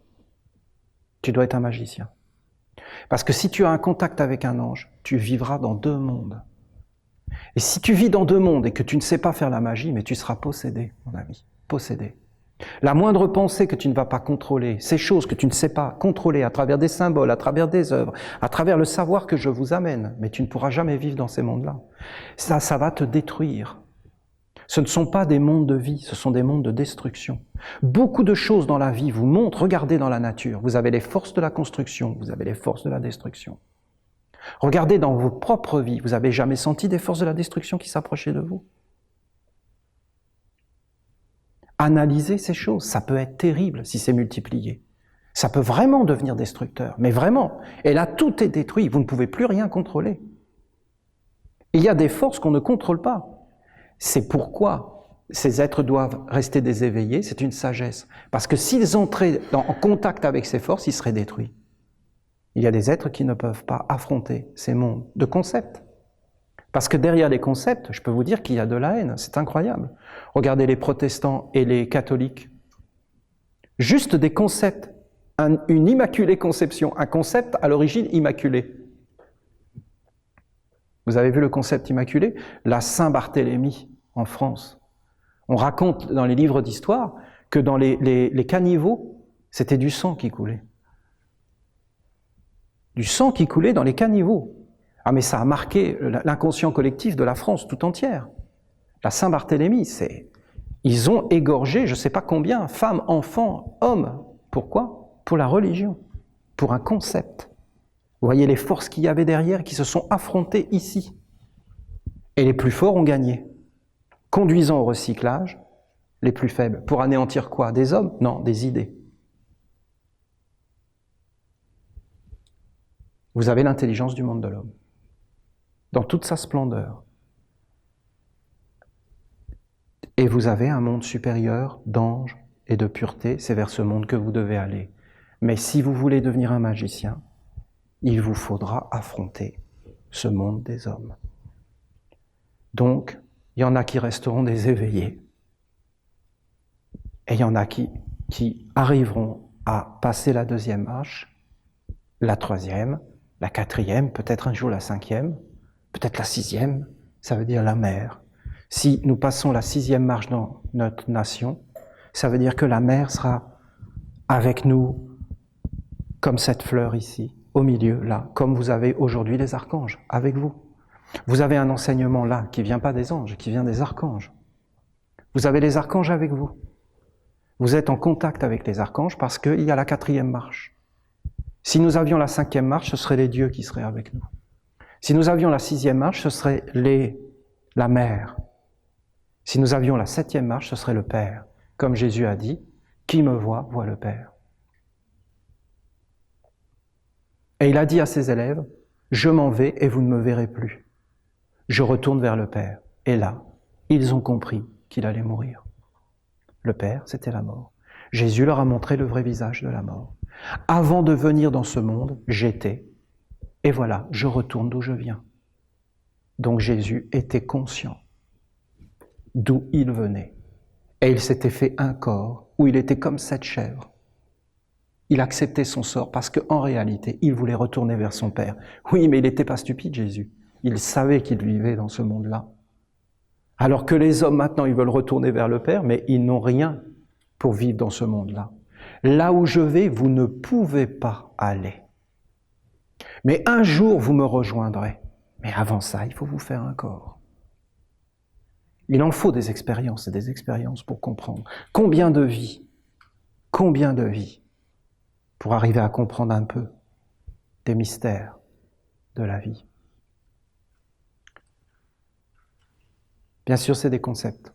Tu dois être un magicien. Parce que si tu as un contact avec un ange, tu vivras dans 2 mondes. Et si tu vis dans 2 mondes et que tu ne sais pas faire la magie, mais tu seras possédé, mon ami, possédé. La moindre pensée que tu ne vas pas contrôler, ces choses que tu ne sais pas contrôler à travers des symboles, à travers des œuvres, à travers le savoir que je vous amène, mais tu ne pourras jamais vivre dans ces mondes-là. Ça va te détruire. Ce ne sont pas des mondes de vie, ce sont des mondes de destruction. Beaucoup de choses dans la vie vous montrent, regardez dans la nature, vous avez les forces de la construction, vous avez les forces de la destruction. Regardez dans vos propres vies, vous n'avez jamais senti des forces de la destruction qui s'approchaient de vous? Analysez ces choses, ça peut être terrible si c'est multiplié. Ça peut vraiment devenir destructeur, mais vraiment. Et là, tout est détruit, vous ne pouvez plus rien contrôler. Il y a des forces qu'on ne contrôle pas. C'est pourquoi ces êtres doivent rester déséveillés, c'est une sagesse. Parce que s'ils entraient en contact avec ces forces, ils seraient détruits. Il y a des êtres qui ne peuvent pas affronter ces mondes de concepts. Parce que derrière les concepts, je peux vous dire qu'il y a de la haine, c'est incroyable. Regardez les protestants et les catholiques. Juste des concepts, une immaculée conception, un concept à l'origine immaculé. Vous avez vu le concept immaculé? La Saint-Barthélemy en France. On raconte dans les livres d'histoire que dans les caniveaux, c'était du sang qui coulait. Du sang qui coulait dans les caniveaux. Ah mais ça a marqué l'inconscient collectif de la France tout entière. La Saint-Barthélemy, ils ont égorgé je ne sais pas combien, femmes, enfants, hommes. Pourquoi? Pour la religion, pour un concept. Vous voyez les forces qu'il y avait derrière qui se sont affrontées ici. Et les plus forts ont gagné, conduisant au recyclage les plus faibles. Pour anéantir quoi? Des hommes? Non, des idées. Vous avez l'intelligence du monde de l'homme, dans toute sa splendeur. Et vous avez un monde supérieur d'anges et de pureté, c'est vers ce monde que vous devez aller. Mais si vous voulez devenir un magicien, il vous faudra affronter ce monde des hommes. Donc, il y en a qui resteront des éveillés, et il y en a qui arriveront à passer la deuxième marche, la troisième, la quatrième, peut-être un jour la cinquième, peut-être la sixième, ça veut dire la mer. Si nous passons la sixième marche dans notre nation, ça veut dire que la mer sera avec nous comme cette fleur ici, au milieu, là, comme vous avez aujourd'hui les archanges, avec vous. Vous avez un enseignement là, qui ne vient pas des anges, qui vient des archanges. Vous avez les archanges avec vous. Vous êtes en contact avec les archanges parce qu'il y a la quatrième marche. Si nous avions la cinquième marche, ce seraient les dieux qui seraient avec nous. Si nous avions la sixième marche, ce serait la mer. Si nous avions la septième marche, ce serait le Père. Comme Jésus a dit, qui me voit, voit le Père. Et il a dit à ses élèves, je m'en vais et vous ne me verrez plus. Je retourne vers le Père. Et là, ils ont compris qu'il allait mourir. Le Père, c'était la mort. Jésus leur a montré le vrai visage de la mort. Avant de venir dans ce monde, j'étais. Et voilà, je retourne d'où je viens. Donc Jésus était conscient d'où il venait. Et il s'était fait un corps où il était comme cette chèvre. Il acceptait son sort parce qu'en réalité, il voulait retourner vers son Père. Oui, mais il n'était pas stupide, Jésus. Il savait qu'il vivait dans ce monde-là. Alors que les hommes, maintenant, ils veulent retourner vers le Père, mais ils n'ont rien pour vivre dans ce monde-là. Là où je vais, vous ne pouvez pas aller. Mais un jour, vous me rejoindrez. Mais avant ça, il faut vous faire un corps. Il en faut des expériences et des expériences pour comprendre. Combien de vies pour arriver à comprendre un peu des mystères de la vie. Bien sûr, c'est des concepts.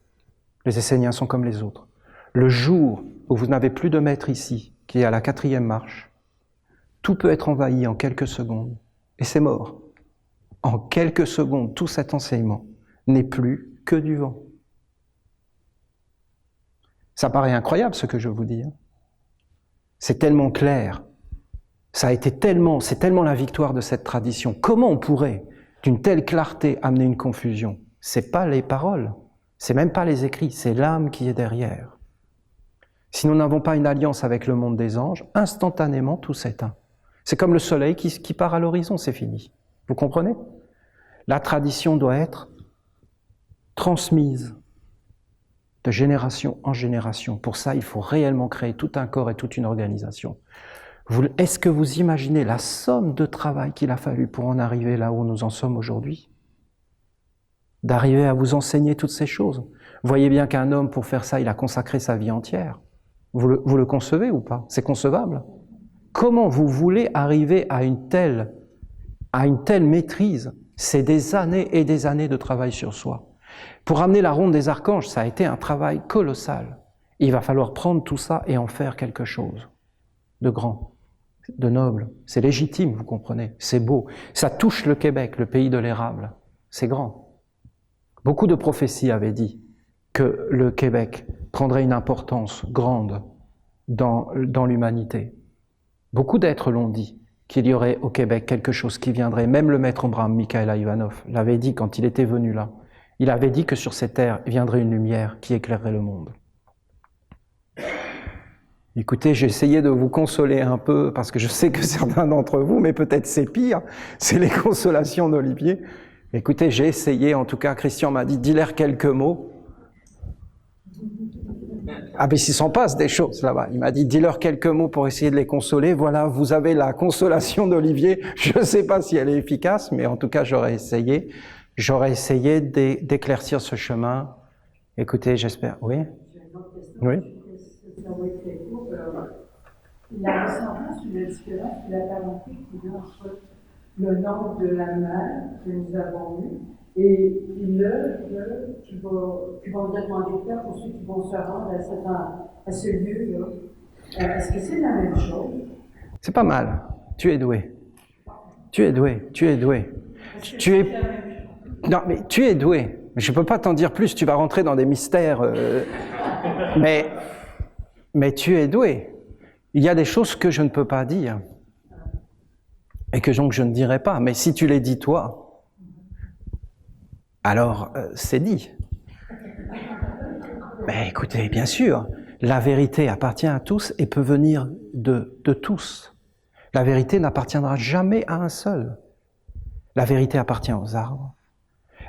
Les Esséniens sont comme les autres. Le jour où vous n'avez plus de maître ici, qui est à la quatrième marche, tout peut être envahi en quelques secondes, et c'est mort. En quelques secondes, tout cet enseignement n'est plus que du vent. Ça paraît incroyable ce que je vous dis. C'est tellement clair. C'est tellement la victoire de cette tradition. Comment on pourrait, d'une telle clarté, amener une confusion? C'est pas les paroles, c'est même pas les écrits, c'est l'âme qui est derrière. Si nous n'avons pas une alliance avec le monde des anges, instantanément tout s'éteint. C'est comme le soleil qui part à l'horizon, c'est fini. Vous comprenez? La tradition doit être transmise de génération en génération. Pour ça, il faut réellement créer tout un corps et toute une organisation. Est-ce que vous imaginez la somme de travail qu'il a fallu pour en arriver là où nous en sommes aujourd'hui? D'arriver à vous enseigner toutes ces choses. Vous voyez bien qu'un homme, pour faire ça, il a consacré sa vie entière. Vous le concevez ou pas? C'est concevable? Comment vous voulez arriver à une telle maîtrise? C'est des années et des années de travail sur soi. Pour amener la ronde des archanges, ça a été un travail colossal. Il va falloir prendre tout ça et en faire quelque chose de grand, de noble. C'est légitime, vous comprenez, c'est beau. Ça touche le Québec, le pays de l'érable. C'est grand. Beaucoup de prophéties avaient dit que le Québec prendrait une importance grande dans l'humanité. Beaucoup d'êtres l'ont dit, qu'il y aurait au Québec quelque chose qui viendrait. Même le maître Abraham, Mikhaël Ivanov, l'avait dit quand il était venu là. Il avait dit que sur ces terres viendrait une lumière qui éclairerait le monde. Écoutez, j'ai essayé de vous consoler un peu, parce que je sais que certains d'entre vous, mais peut-être c'est pire, c'est les consolations d'Olivier. Écoutez, j'ai essayé, en tout cas, Christian m'a dit, dis-leur quelques mots. Ah, mais s'il s'en passe des choses là-bas. Il m'a dit, dis-leur quelques mots pour essayer de les consoler. Voilà, vous avez la consolation d'Olivier. Je ne sais pas si elle est efficace, mais en tout cas, j'aurais essayé. J'aurais essayé d'éclaircir ce chemin. Écoutez, j'espère. Oui? J'ai une autre question. Oui. Ça va être très court. La ressemblance ou la différence ou la parenté qu'il y a entre le nom de la mère que nous avons eu et l'œuvre qui va demander faire pour ceux qui vont se rendre à ce lieu-là. Est-ce que c'est la même chose? C'est pas mal. Tu es doué. Tu es doué. Tu es doué. Tu es... Non, mais tu es doué. Je ne peux pas t'en dire plus, tu vas rentrer dans des mystères. Mais tu es doué. Il y a des choses que je ne peux pas dire. Et que donc je ne dirai pas. Mais si tu les dis toi, alors c'est dit. Mais écoutez, bien sûr, la vérité appartient à tous et peut venir de tous. La vérité n'appartiendra jamais à un seul. La vérité appartient aux arbres.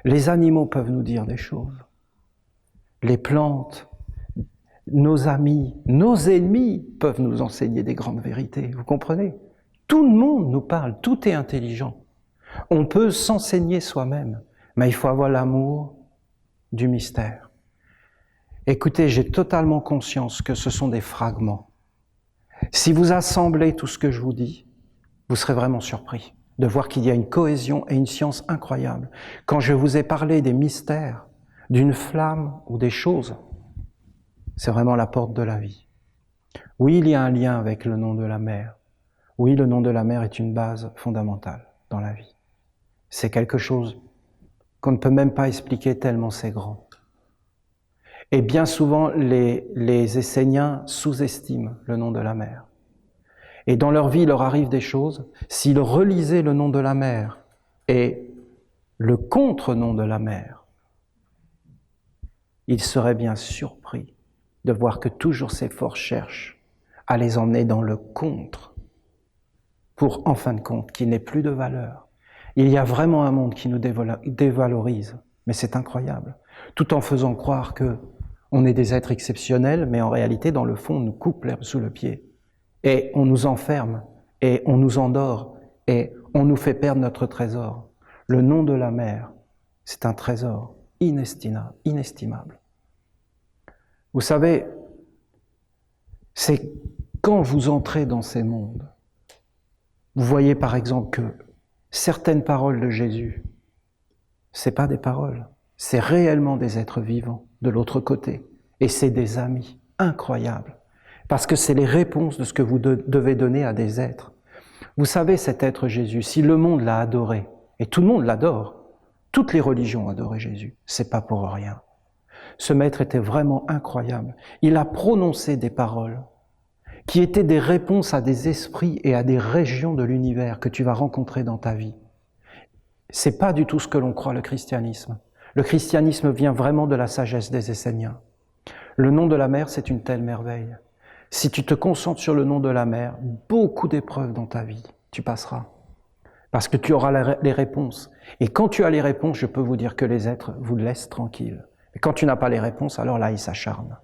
Les animaux peuvent nous dire des choses. Les plantes, nos amis, nos ennemis peuvent nous enseigner des grandes vérités. Vous comprenez? Tout le monde nous parle, tout est intelligent. On peut s'enseigner soi-même, mais il faut avoir l'amour du mystère. Écoutez, j'ai totalement conscience que ce sont des fragments. Si vous assemblez tout ce que je vous dis, vous serez vraiment surpris de voir qu'il y a une cohésion et une science incroyable. Quand je vous ai parlé des mystères, d'une flamme ou des choses, c'est vraiment la porte de la vie. Oui, il y a un lien avec le nom de la mer. Oui, le nom de la mer est une base fondamentale dans la vie. C'est quelque chose qu'on ne peut même pas expliquer tellement c'est grand. Et bien souvent, les Esséniens sous-estiment le nom de la mer. Et dans leur vie, il leur arrive des choses. S'ils relisaient le nom de la mer et le contre-nom de la mer, ils seraient bien surpris de voir que toujours ces forces cherchent à les emmener dans le contre, pour, en fin de compte, qu'il n'ait plus de valeur. Il y a vraiment un monde qui nous dévalorise, mais c'est incroyable, tout en faisant croire que on est des êtres exceptionnels, mais en réalité, dans le fond, on nous coupe l'herbe sous le pied. Et on nous enferme, et on nous endort, et on nous fait perdre notre trésor. Le nom de la mer, c'est un trésor inestimable. Vous savez, c'est quand vous entrez dans ces mondes, vous voyez par exemple que certaines paroles de Jésus, c'est pas des paroles, c'est réellement des êtres vivants de l'autre côté, et c'est des amis incroyables. Parce que c'est les réponses de ce que vous devez donner à des êtres. Vous savez, cet être Jésus, si le monde l'a adoré, et tout le monde l'adore, toutes les religions ont adoré Jésus, c'est pas pour rien. Ce maître était vraiment incroyable. Il a prononcé des paroles qui étaient des réponses à des esprits et à des régions de l'univers que tu vas rencontrer dans ta vie. C'est pas du tout ce que l'on croit le christianisme. Le christianisme vient vraiment de la sagesse des Esséniens. Le nom de la mer, c'est une telle merveille. Si tu te concentres sur le nom de la mer, beaucoup d'épreuves dans ta vie, tu passeras. Parce que tu auras les réponses. Et quand tu as les réponses, je peux vous dire que les êtres vous laissent tranquille. Et quand tu n'as pas les réponses, alors là, ils s'acharnent.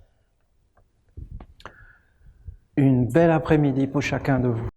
Une belle après-midi pour chacun de vous.